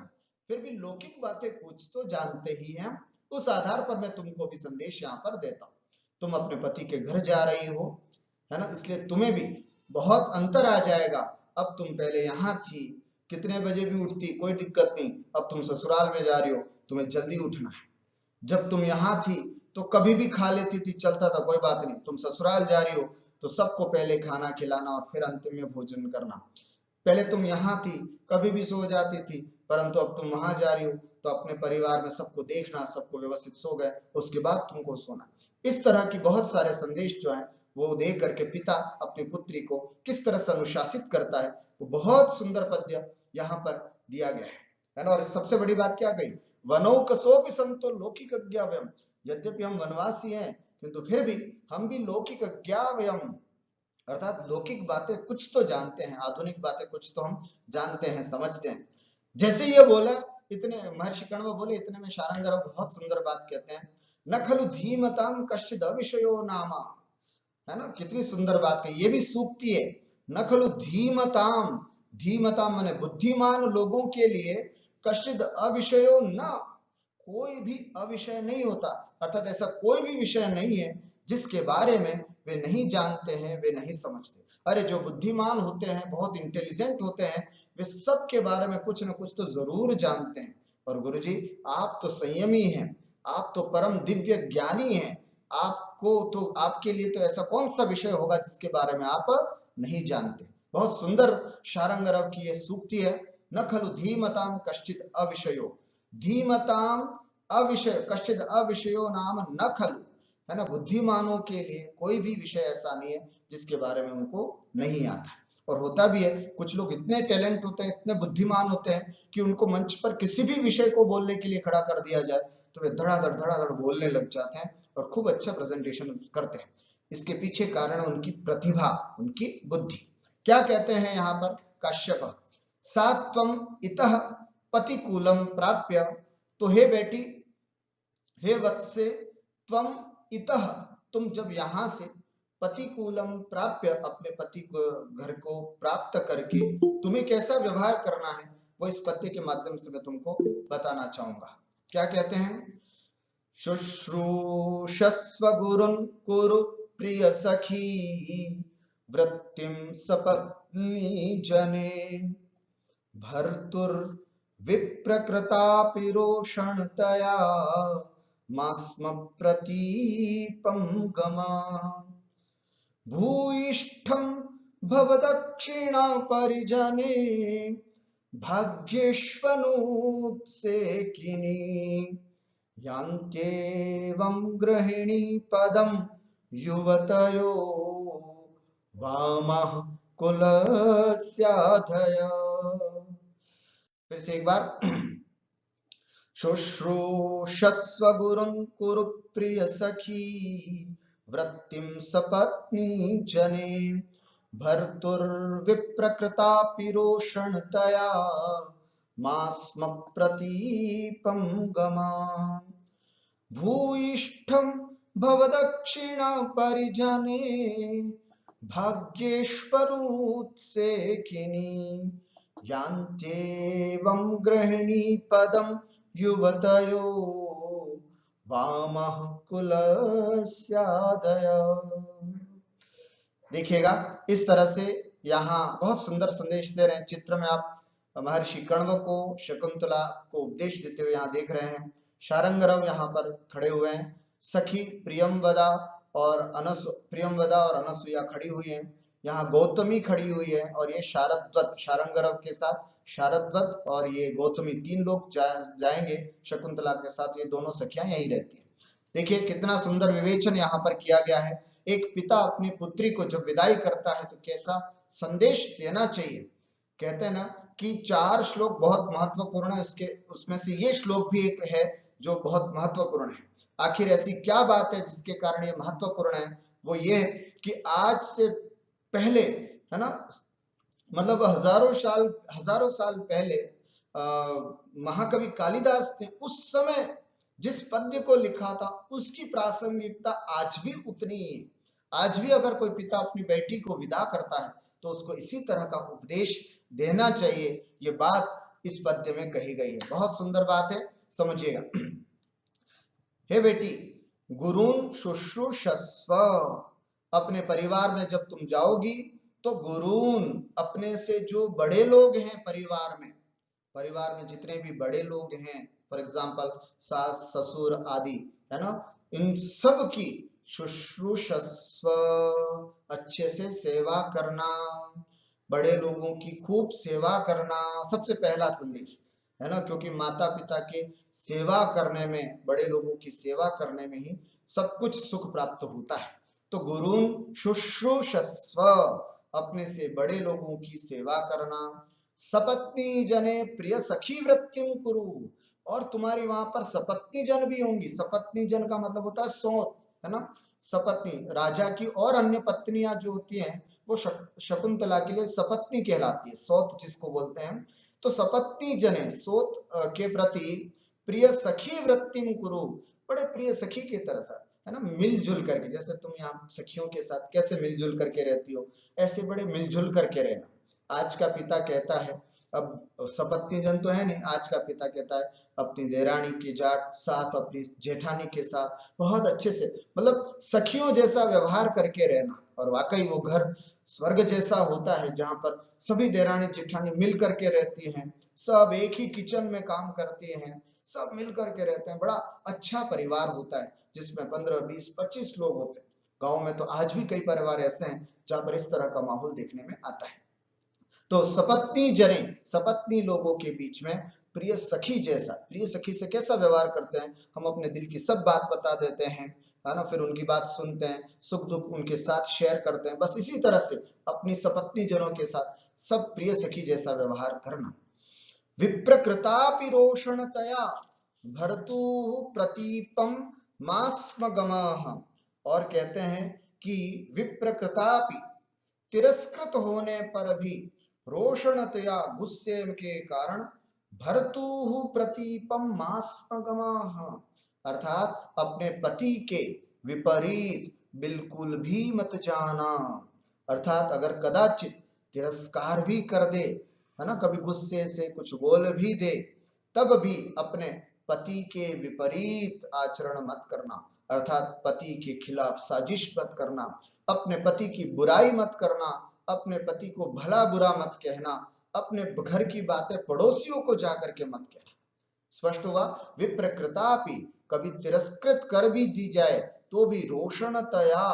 फिर भी लौकिक बातें कुछ तो जानते ही हैं। उस आधार पर मैं तुमको भी संदेश यहाँ पर देता हूँ। तुम अपने पति के घर जा रही हो, है ना, इसलिए तुम्हें भी बहुत अंतर आ जाएगा। अब तुम पहले यहाँ थी, कितने बजे भी उठती, कोई दिक्कत नहीं, अब तुम ससुराल में जा रही हो, तुम्हें जल्दी उठना है। जब तुम यहाँ थी तो कभी भी खा लेती थी, चलता था, कोई बात नहीं। तुम ससुराल जा रही हो तो सबको पहले खाना खिलाना और फिर अंतिम में भोजन करना। पहले तुम यहाँ थी, कभी भी सो जाती थी, परंतु अब तुम वहां जा रही हो तो अपने परिवार में सबको देखना, सबको व्यवस्थित सो गए, उसके बाद तुमको सोना। इस तरह की बहुत सारे संदेश जो है वो दे करके पिता अपनी पुत्री को किस तरह से अनुशासित करता है, वो बहुत सुंदर पद्य यहाँ पर दिया गया है ना। और सबसे बड़ी बात क्या कही, वनौकसोपि संतो लौकिकज्ञावयम्, यद्यपि हम वनवासी हैं किंतु फिर भी हम भी लौकिकज्ञावयम्, अर्थात लौकिक बातें कुछ तो जानते हैं, आधुनिक बातें कुछ तो हम जानते हैं, समझते हैं। जैसे ये बोला, इतने महर्षि कण्व बोले, इतने में शारंगरव बहुत सुंदर बात कहते हैं, न खलु धीमताम कश्चिद अविषयो नामा, है ना, कितनी सुंदर बात कही, ये भी सूक्ति है। न खलु धीमताम, धीमताम माने बुद्धिमान लोगों के लिए, कश्चिद अविषयो न, कोई भी अविषय नहीं होता, अर्थात ऐसा कोई भी विषय नहीं है जिसके बारे में वे नहीं जानते हैं, वे नहीं समझते। अरे जो बुद्धिमान होते हैं, बहुत इंटेलिजेंट होते हैं, वे सब के बारे में कुछ न कुछ तो जरूर जानते हैं। और गुरुजी आप तो संयमी हैं, आप तो परम दिव्य ज्ञानी हैं, आपको तो, आपके लिए तो ऐसा कौन सा विषय होगा जिसके बारे में आप नहीं जानते। बहुत सुंदर शारंगरव की यह सूक्ति है, न खलु धीमताम कश्चित अविषयो, धीमताम अविषय कश्चित अविषयो नाम न खलु, है ना, बुद्धिमानों के लिए कोई भी विषय ऐसा नहीं है जिसके बारे में उनको नहीं आता। और होता भी है, कुछ लोग इतने टैलेंट होते हैं, इतने बुद्धिमान होते हैं कि उनको मंच पर किसी भी विषय को बोलने के लिए खड़ा कर दिया जाए तो वे धड़ाधड़ बोलने लग जाते हैं और खूब अच्छा प्रेजेंटेशन करते हैं। इसके पीछे कारण उनकी प्रतिभा, उनकी बुद्धि। क्या कहते हैं यहाँ पर काश्यप, सात्वम इतः पतिकूलम प्राप्य, तो हे बेटी, हे वत्से, त्वम इतः, तुम जब यहाँ से, पतिकूलम प्राप्य, अपने पति को, घर को प्राप्त करके तुम्हें कैसा व्यवहार करना है वो इस पद्य के माध्यम से मैं तुमको बताना चाहूंगा। क्या कहते हैं, शुश्रूषस्व गुरुं कुरु प्रिय सखी, वृत्तिं सपत्नी जने, भर्तुर विप्रकृतापि रोषणतया, मास्म प्रतीपं गमा, भूयिष्ठं भव दक्षिणा परिजने, भाग्येष्वनुत्सेकिनी, यान्त्येवं गृहिणी पदं युवतयो, वामः कुलस्याधय। फिर से एक बार, शुश्रूषस्व गुरुं कुरु प्रिय सखी, वृत्तिं सपत्नी जने, भर्तुर्विप्रकृतापि रोषणतया, मास्म प्रतीपं गमा, भूयिष्ठं भव दक्षिणा परिजने, भाग्येष्वरुत्सेकिनी, यान्त्येवं गृहिणी पदं युवतयो, वामः कुलस्यादय। देखिएगा, इस तरह से यहाँ बहुत सुंदर संदेश दे रहे हैं। चित्र में आप महर्षि कण्व को, शकुंतला को उपदेश देते हुए यहाँ देख रहे हैं। शारंगरव यहाँ पर खड़े हुए हैं, सखी प्रियम वदा, और प्रियंवदा और अनसुया खड़ी हुई हैं, यहाँ गौतमी खड़ी हुई है, और ये शारद्वत, शारंगरव के साथ शारद्वत और ये गौतमी, तीन लोग जाएंगे शकुंतला के साथ। ये दोनों सखियां यहीं रहती हैं। देखिए कितना सुंदर विवेचन यहाँ पर किया गया है। एक पिता अपनी पुत्री को जब विदाई करता है तो कैसा संदेश देना चाहिए। कहते हैं ना कि 4 श्लोक बहुत महत्वपूर्ण है, उसमें से ये श्लोक भी एक है जो बहुत महत्वपूर्ण है। आखिर ऐसी क्या बात है जिसके कारण ये महत्वपूर्ण है? वो ये है कि आज से पहले, है ना, मतलब हजारों साल पहले महाकवि कालिदास ने उस समय जिस पद्य को लिखा था उसकी प्रासंगिकता आज भी उतनी ही है। आज भी अगर कोई पिता अपनी बेटी को विदा करता है तो उसको इसी तरह का उपदेश देना चाहिए। ये बात इस पद्य में कही गई है, बहुत सुंदर बात है, समझिएगा। हे बेटी, गुरुन शुश्रूषस्व, अपने परिवार में जब तुम जाओगी तो गुरुन, अपने से जो बड़े लोग हैं परिवार में जितने भी बड़े लोग हैं, फॉर एग्जाम्पल सास ससुर आदि, है ना, इन सब की शुश्रूषस्व, अच्छे से सेवा करना, बड़े लोगों की खूब सेवा करना, सबसे पहला संदेश है ना, क्योंकि माता पिता की सेवा करने में, बड़े लोगों की सेवा करने में ही सब कुछ सुख प्राप्त होता है। तो गुरुन शुश्रूषस्व, अपने से बड़े लोगों की सेवा करना। सपत्नी जने प्रिय सखी वृत्तिम कुरु, और तुम्हारी वहां पर सपत्नी जन भी होंगी। सपत्नी जन का मतलब होता है सौत, है ना। सपत्नी, राजा की और अन्य पत्नियां जो होती हैं वो शकुंतला के लिए सपत्नी कहलाती है, सौत जिसको बोलते हैं। तो सपत्नी जने, सोत के प्रति प्रिय सखी वृत्तिम कुरु, बड़े प्रिय सखी की तरह से, है ना, मिलजुल करके, जैसे तुम यहाँ सखियों के साथ कैसे मिलजुल करके रहती हो, ऐसे बड़े मिलजुल करके रहना। आज का पिता कहता है, अब सपत्नी जन तो है नहीं, आज का पिता कहता है अपनी देरानी के साथ, अपनी जेठानी के साथ बहुत अच्छे से, मतलब सखियों जैसा व्यवहार करके रहना। और वाकई वो घर स्वर्ग जैसा होता है जहां पर सभी देरानी जेठानी मिल करके रहती हैं, सब एक ही किचन में काम करती हैं, सब मिल करके रहते हैं। बड़ा अच्छा परिवार होता है जिसमें 15, 20, 25 लोग होते हैं। गांव में तो आज भी कई परिवार ऐसे हैं जहां पर इस तरह का माहौल देखने में आता है। तो सपत्नी जने, सपत्नी लोगों के बीच में प्रिय सखी जैसा, प्रिय सखी से कैसा व्यवहार करते हैं, हम अपने दिल की सब बात बता देते हैं, है ना, फिर उनकी बात सुनते हैं, सुख दुख उनके साथ शेयर करते हैं। बस इसी तरह से अपनी सपत्नी जनों के साथ सब प्रिय सखी जैसा व्यवहार करना। विप्रकृतापि रोषणतया भर्तु प्रतीपम मास्मगमः, और कहते हैं कि विप्रकृतापि, तिरस्कृत होने पर भी, रोषणतया, गुस्से के कारण, भर्तु प्रतीपम मास्मगमः, अर्थात अपने पति के विपरीत बिल्कुल भी मत जाना। अर्थात अगर कदाचित तिरस्कार भी कर दे, है ना, कभी गुस्से से कुछ बोल भी दे, तब भी अपने पति के विपरीत आचरण मत करना। अर्थात पति के खिलाफ साजिश मत करना, अपने पति की बुराई मत करना, अपने पति को भला बुरा मत कहना, अपने घर की बातें पड़ोसियों को जाकर के मत कहना। स्पष्ट हुआ। विप्रकृतापि, कभी तिरस्कृत कर भी दी जाए तो भी रोषणतया,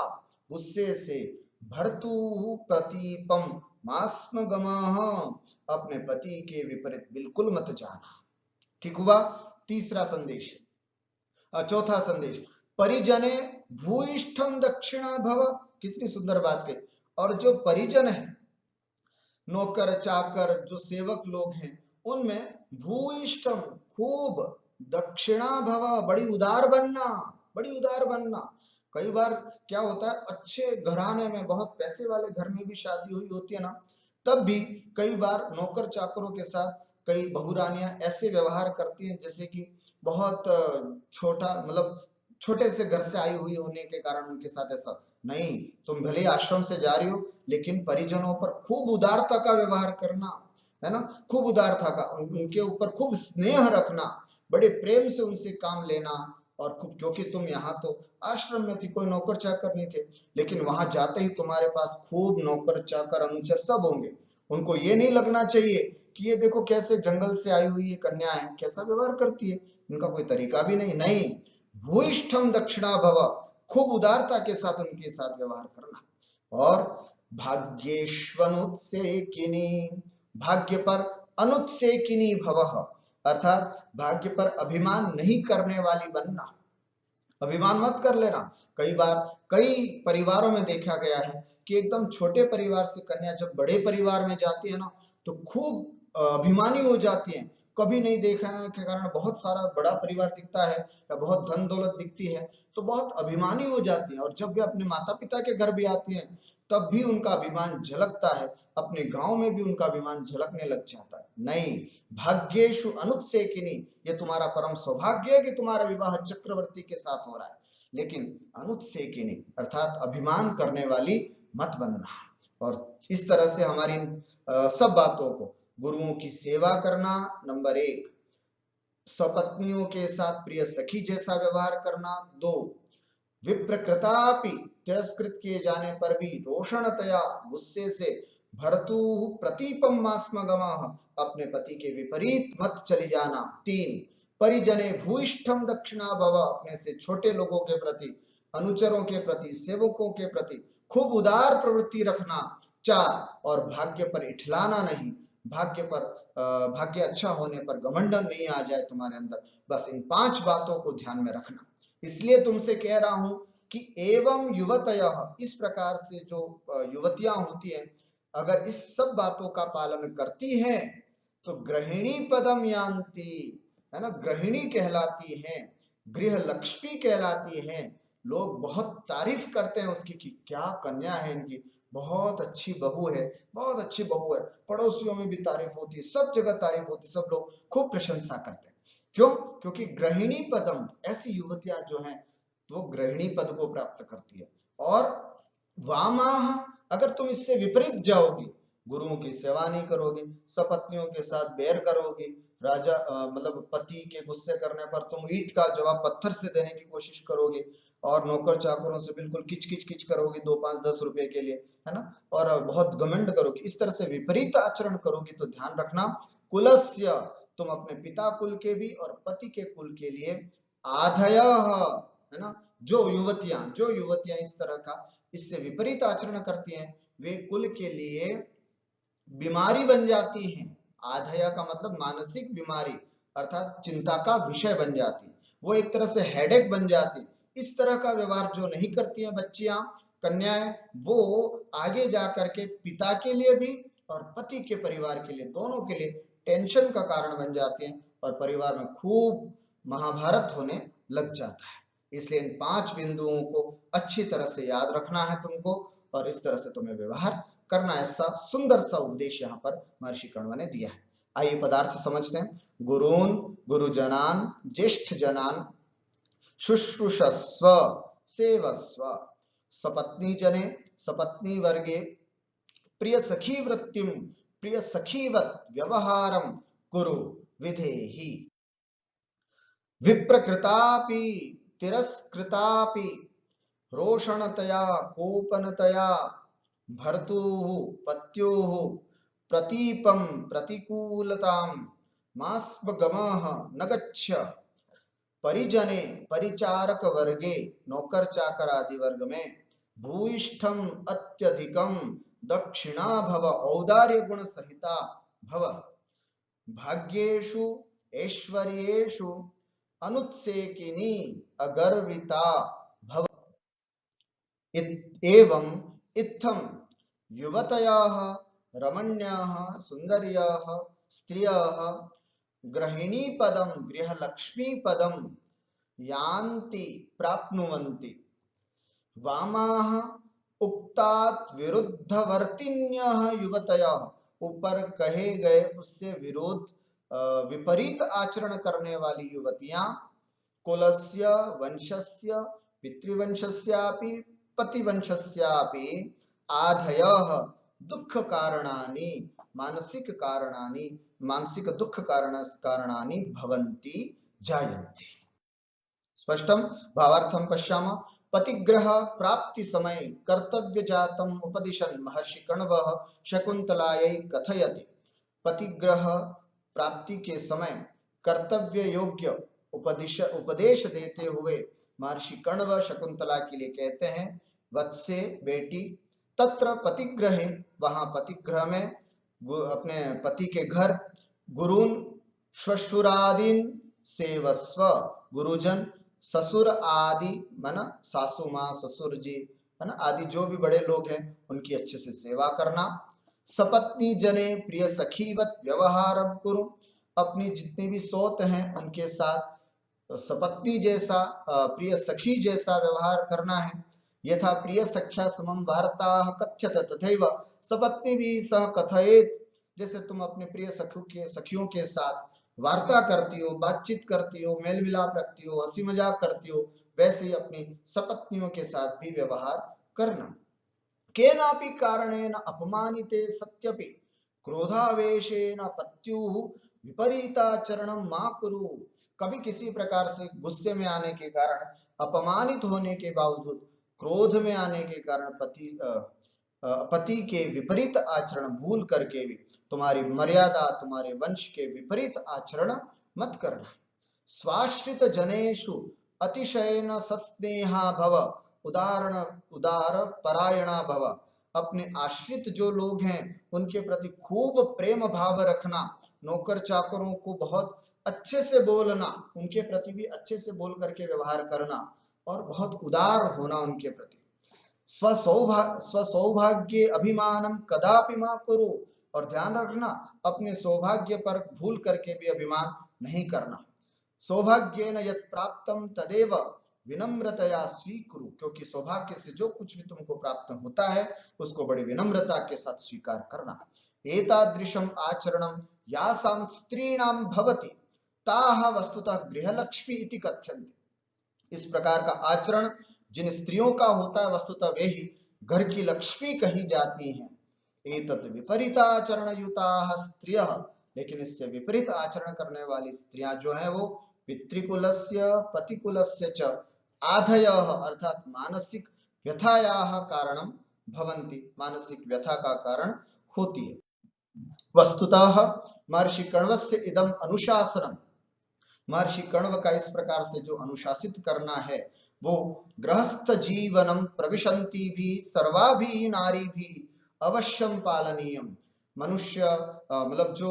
गुस्से से, भर्तु प्रतीपम मास्मगमः, अपने पति के विपरीत बिल्कुल मत जाना। ठीक हुआ। तीसरा संदेश, चौथा संदेश, परिजने भूयिष्ठम दक्षिणा भव, कितनी सुंदर बात कही। और जो परिजन है, नौकर चाकर जो सेवक लोग हैं, उनमें भूयिष्ठम, खूब, दक्षिणा भव, बड़ी उदार बनना, बड़ी उदार बनना। कई बार क्या होता है, अच्छे घराने में, बहुत पैसे वाले घर में भी शादी हुई होती है ना, तब भी कई बार नौकर चाकरों के साथ कई बहुरानियां ऐसे व्यवहार करती हैं जैसे कि बहुत छोटा, मतलब छोटे से घर से आई हुई होने के कारण उनके साथ ऐसा नहीं। तुम भले आश्रम से जा रही हो, लेकिन परिजनों पर खूब उदारता का व्यवहार करना, है ना, खूब उदारता का, उनके ऊपर खूब स्नेह रखना, बड़े प्रेम से उनसे काम लेना। और खूब, क्योंकि तुम यहाँ तो आश्रम में थी, कोई नौकर चाकर नहीं थे, लेकिन वहां जाते ही तुम्हारे पास खूब नौकर चाकर अनुचर सब होंगे। उनको ये नहीं लगना चाहिए कि ये देखो कैसे जंगल से आई हुई ये कन्या है, कैसा व्यवहार करती है, इनका कोई तरीका भी नहीं। नहीं, भूयिष्ठम दक्षिणा भव, खूब उदारता के साथ उनके साथ व्यवहार करना। और भाग्येष्वनुत्सेकिनी, भाग्य पर अनुत्सेकिनी भवः, अर्थात भाग्य पर अभिमान नहीं करने वाली बनना। अभिमान मत कर लेना। कई बार कई परिवारों में देखा गया है कि एकदम छोटे परिवार से कन्या जब बड़े परिवार में जाती है ना, तो खूब अभिमानी हो जाती है। कभी नहीं देखा के कारण बहुत सारा बड़ा परिवार दिखता है या बहुत धन दौलत दिखती है तो बहुत अभिमानी हो जाती है, और जब वे अपने माता पिता के घर भी आती है तब भी उनका अभिमान झलकता है, अपने गांव में भी उनका अभिमान झलकने लग जाता है। नहीं, भाग्येषु अनुत्सेकिनी, ये तुम्हारा परम सौभाग्य है कि तुम्हारा विवाह चक्रवर्ती के साथ हो रहा है, लेकिन अनुत्सेकिनी अर्थात अभिमान करने वाली मत बनना। और इस तरह से हमारी सब बातों को, गुरुओं की सेवा करना नंबर 1, सपत्नियों के साथ प्रिय सखी जैसा व्यवहार करना 2, विप्रकृतापि तिरस्कृत किए जाने पर भी रोषणतया गुस्से से भर्तु प्रतीपम मास्मगमः, अपने पति के विपरीत मत चली जाना 3, परिजने भूइष्ठम दक्षिणा भव, अपने से छोटे लोगों के प्रति, अनुचरों के प्रति, सेवकों के प्रति खूब उदार प्रवृत्ति रखना 4, और भाग्य पर इठलाना नहीं, भाग्य अच्छा होने पर घमंडन नहीं आ जाए तुम्हारे अंदर। बस इन 5 बातों को ध्यान में रखना। इसलिए तुमसे कह रहा हूं कि एवं युवतयः, इस प्रकार से जो युवतियां होती हैं अगर इस सब बातों का पालन करती हैं तो गृहिणी पदम यान्ति, है ना, गृहिणी कहलाती हैं, गृह लक्ष्मी कहलाती हैं। लोग बहुत तारीफ करते हैं उसकी कि क्या कन्या है इनकी, बहुत अच्छी बहू है, बहुत अच्छी बहू है। पड़ोसियों में भी तारीफ होती है, सब जगह तारीफ होती है, सब लोग खूब प्रशंसा करते हैं। क्यों? क्योंकि गृहिणी पदम, ऐसी युवतियां जो हैं वो गृहिणी पद को प्राप्त करती है। और वामाह, अगर तुम इससे विपरीत जाओगी, गुरुओं की सेवा नहीं करोगी, सपत्नियों के साथ बैर करोगी, राजा मतलब पति के गुस्से करने पर तुम ईंट का जवाब पत्थर से देने की कोशिश करोगी, और नौकर चाकरों से बिल्कुल किच किच किच करोगी 2, 5, 10 रुपए के लिए, है ना, और बहुत घमंड करोगी, इस तरह से विपरीत आचरण करोगी तो ध्यान रखना कुलस्य, तुम अपने पिता कुल के भी और पति के कुल के लिए आधयः, है ना, जो युवतियां इस तरह का इससे विपरीत आचरण करती हैं वे कुल के लिए बीमारी बन जाती हैं। आधया का मतलब मानसिक बीमारी, अर्थात चिंता का विषय बन जाती है, वो एक तरह से हेडेक बन जाती है। इस तरह का व्यवहार जो नहीं करती हैं बच्चियां, कन्याएं, वो आगे जाकर के पिता के लिए भी और पति के परिवार के लिए, दोनों के लिए टेंशन का कारण बन जाती हैं और परिवार में खूब महाभारत होने लग जाता है। इसलिए इन 5 बिंदुओं को अच्छी तरह से याद रखना है तुमको, और इस तरह से तुम्हें व्यवहार करना, ऐसा सुंदर सा उपदेश यहाँ पर महर्षि कण्व ने दिया है। आइए पदार्थ समझते हैं। गुरून् गुरुजनान् ज्येष्ठ जनान् शुश्रूषस्व सेवस्व, सपत्नी जने सपत्नी वर्गे प्रिय सखी वृत्तिम प्रिय सखीवत व्यवहारम कुरु विधेहि, विप्रकृतापि तिरस्कृतापि रोषणतया कोपनतया भर्तुः पत्युः प्रतीपं प्रतिकूलतां मास्मगमः न गच्छ, परिजने परिचारक वर्गे, नौकर चाकर आदि वर्ग में भूइष्ठम अत्यधिकम दक्षिणा भव, औदार्य गुण सहिता भव, भाग्येषु ऐश्वर्येषु अनुत्सेकिनी अगर्विता भव, एवं इत्थं युवतयः रमण्याः सुंदर्याः स्त्रियः गृहिणी पदम गृहलक्ष्मी पदम यान्ति प्राप्नुवन्ति, वामाः उक्तात् विरुद्धवर्तिन्यः युवतयः, ऊपर कहे गए उससे विपरीत आचरण करने वाली युवतियां, कुलस्य वंशस्य पितृवंशस्यापि पतिवंशस्यापि आधयः दुख कारणानि मानसिक दुख कारणानि भवन्ति जायन्ति। स्पष्टम भावार्थम पश्यामः। पतिग्रह प्राप्ति समय कर्तव्य जातम उपदिशन् महर्षि कण्वः शकुंतलायै कथयति। पतिग्रह प्राप्ति के समय कर्तव्य योग्य उपदेश देते हुए महर्षि कण्व शकुंतला के लिए कहते हैं, वत्से बेटी, तत्र पतिग्रहे, वहां पतिग्रह में अपने पति के घर, गुरुन श्वशुरादीन सेवस्व, गुरुजन ससुर आदि मन सासू माँ ससुर जी है ना आदि जो भी बड़े लोग हैं उनकी अच्छे से सेवा करना। सपत्नी जने प्रिय सखीवत व्यवहार कुरु, अपनी जितनी भी सोत हैं उनके साथ सपत्नी जैसा प्रिय सखी जैसा व्यवहार करना है। यथा प्रिय सख्या समम वार्ताः कथ्यत तथैव सपत्नी भी सह कथयेत, जैसे तुम अपने प्रिय सखियों के साथ वार्ता करती हो, बातचीत करती हो, मेल मिलाप रखती हो, हंसी मजाक करती हो, वैसे ही अपनी सपत्नियों के साथ भी व्यवहार करना। केनापि कारणेन अपमानिते सत्यपि क्रोधावेशेन पत्युः विपरीताचरणं मा कुरु, कभी किसी प्रकार से गुस्से में आने के कारण, अपमानित होने के बावजूद, क्रोध में आने के कारण पति के विपरीत आचरण भूल करके भी तुम्हारी मर्यादा, तुम्हारे वंश के विपरीत आचरण मत करना। स्वाश्रित जनेषु अतिशयन सस्नेहा भव, उदार परायणा भव, अपने आश्रित जो लोग हैं उनके प्रति खूब प्रेम भाव रखना, नौकर चाकरों को बहुत अच्छे से बोलना, उनके प्रति भी अच्छे से बोल करके व्यवहार करना और बहुत उदार होना उनके प्रति। स्वसौभाग्य अभिमानम कदापि मा कुरु, और ध्यान रखना अपने सौभाग्य पर भूल करके भी अभिमान नहीं करना। सौभाग्येन यत् प्राप्तम तदेव विनम्रतया स्वीकुरु, क्योंकि सौभाग्य से जो कुछ भी तुमको प्राप्त होता है उसको बड़ी विनम्रता के साथ स्वीकार करना। एतादृशम आचरणम यासां स्त्रीणां भवति ताः वस्तुतः गृहलक्ष्मी इति कथ्यन्ते, इस प्रकार का आचरण जिन स्त्रियों का होता है वस्तुतः वे ही घर की लक्ष्मी कही जाती हैं। एतत् विपरीताचरण युताः स्त्रियः, लेकिन इससे विपरीत आचरण करने वाली स्त्रियां जो हैं वो पितृकुलस्य पतिकुलस्य च आधयः, अर्थात मानसिक व्यथायाः कारणं भवन्ति, मानसिक व्यथा का कारण होती है। वस्तुतः महर्षि कण्वस्य इदम अनुशासनम, महर्षि कण्व का इस प्रकार से जो अनुशासित करना है वो गृहस्थ जीवनम प्रविशन्ति भी सर्वाभि नारी भी अवश्यम पालनीयम, मनुष्य मतलब जो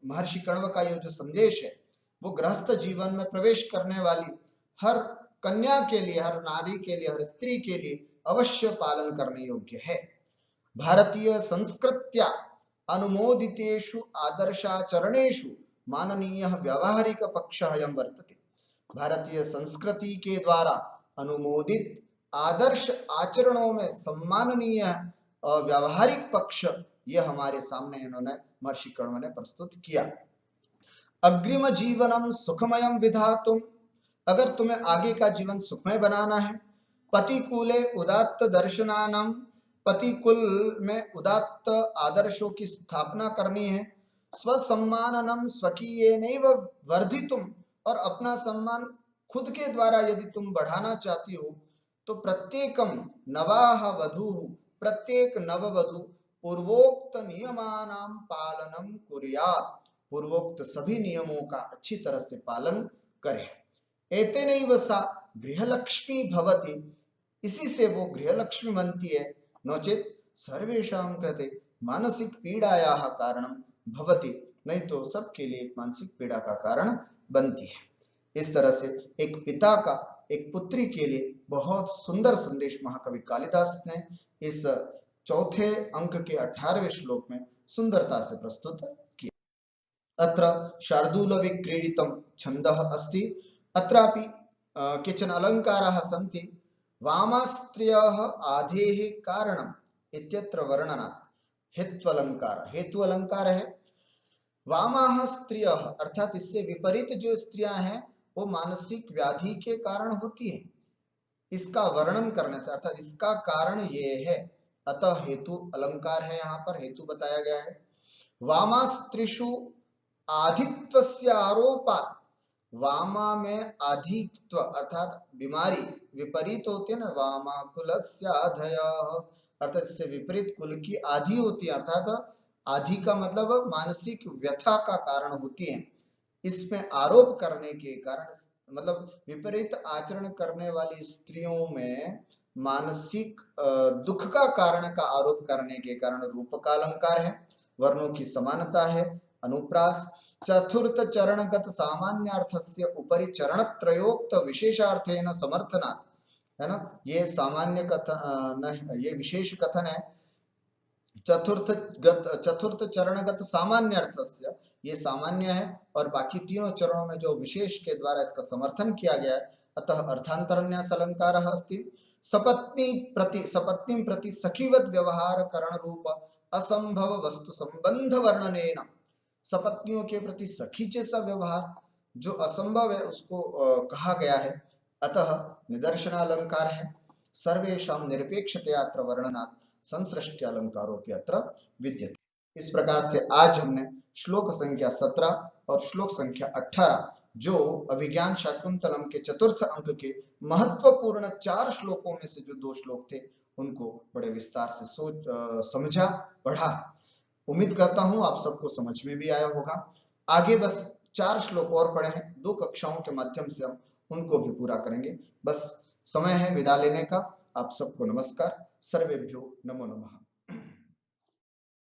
महर्षि कण्व का ये जो संदेश है वो गृहस्थ जीवन में प्रवेश करने वाली हर कन्या के लिए, हर नारी के लिए, हर स्त्री के लिए अवश्य पालन करने योग्य है। भारतीय संस्कृत्या अनुमोदितेषु आदर्शाचरणेषु माननीय व्यावहारिक पक्ष अयं वर्तते, भारतीय संस्कृति के द्वारा अनुमोदित आदर्श आचरणों में सम्माननीय व्यावहारिक पक्ष यह हमारे सामने इन्होंने महर्षि कण्व ने प्रस्तुत किया। अग्रिम जीवनम सुखमयम विधातुम, अगर तुम्हें आगे का जीवन सुखमय बनाना है, पतिकूले उदात्त दर्शनानाम, पतिकुल में उदात्त आदर्शों की स्थापना करनी है, स्वसम्माननम स्वकीयेनैव वर्धितुम, और अपना सम्मान खुद के द्वारा यदि तुम बढ़ाना चाहती हो तो प्रत्येकम नवाह वधू, प्रत्येक नववधु पूर्वोक्त नियमानां पालनम कुर्यात्, पूर्वोक्त सभी नियमों का अच्छी तरह से पालन करे। एतेनैव सा गृहलक्ष्मी भवति, इसी से वो गृहलक्ष्मी बनती है। नोचेत सर्वेषां कृते मानसिक पीड़ायाः कारणं भवति, नहीं तो सबके लिए एक मानसिक पीड़ा का कारण बनती है। इस तरह से एक पिता का एक पुत्री के लिए बहुत सुंदर संदेश महाकवि कालिदास ने इस चौथे अंक के 18वें श्लोक में सुंदरता से प्रस्तुत किया। अत्र शार्दूल विक्रीडितं छन्दः अस्ति, अत्रापि केचन अलंकाराः सन्ति। वामास्त्रियः आधेः कारणम् इत्यत्र वर्णनात् हेत्वलंकार, हेतु अलंकार है। वामाः स्त्रियः, अर्थात इससे विपरीत जो स्त्रियां हैं वो मानसिक व्याधि के कारण होती है, इसका वर्णन करने से, अर्थात इसका कारण ये है, अतः हेतु अलंकार है, यहाँ पर हेतु बताया गया है। वामास्त्रिषु आधित्वस्य आरोपात्, वामा में आधित्व अर्थात बीमारी विपरीत होती है ना, वामाकुलस्य आधयः, अर्थात इससे विपरीत कुल की आधि होती है, अर्थात आधि का मतलब मानसिक व्यथा का कारण होती है। इसमें आरोप करने के कारण मतलब विपरीत आचरण करने वाली स्त्रियों में मानसिक दुख का कारण का आरोप करने के कारण रूप का अलंकार है, वर्णों की समानता है, अनुप्रास, चतुर्थ चरणगत सामान्य अर्थस्य उपरि चरण त्रयोक्त विशेषार्थेन समर्थनात्, है ना, ये सामान्य कथन, ये विशेष कथन है। चतुर्थ चरणगत सामान्य अर्थस्य, ये सामान्य है, और बाकी तीनों चरणों में जो विशेष के द्वारा इसका समर्थन किया गया है। अतः अर्थांतरन्यास अलंकारः अस्ति। सपत्नीं प्रति सखीवत व्यवहार करण रूप असंभव वस्तु संबंध वर्णनेन, सपत्नियों के प्रति सखी जैसा व्यवहार जो असंभव है उसको कहा गया है। अतः निदर्शनालंकार है। सर्वेषां निरपेक्षतया अत्र वर्णनात् संसृष्टि अलंकारोपि अत्र विद्यते। इस प्रकार से आज हमने श्लोक संख्या 17 और श्लोक संख्या 18 जो अभिज्ञान शाकुंतलम के चतुर्थ अंक के महत्वपूर्ण 4 श्लोकों में से जो 2 श्लोक थे उनको बड़े विस्तार से समझा, पढ़ा। उम्मीद करता हूं आप सबको समझ में भी आया होगा। आगे बस 4 श्लोक और पढ़े हैं, 2 कक्षाओं के माध्यम से हम उनको भी पूरा करेंगे। बस समय है विदा लेने का। आप सबको नमस्कार। सर्वेभ्यो नमो नमः।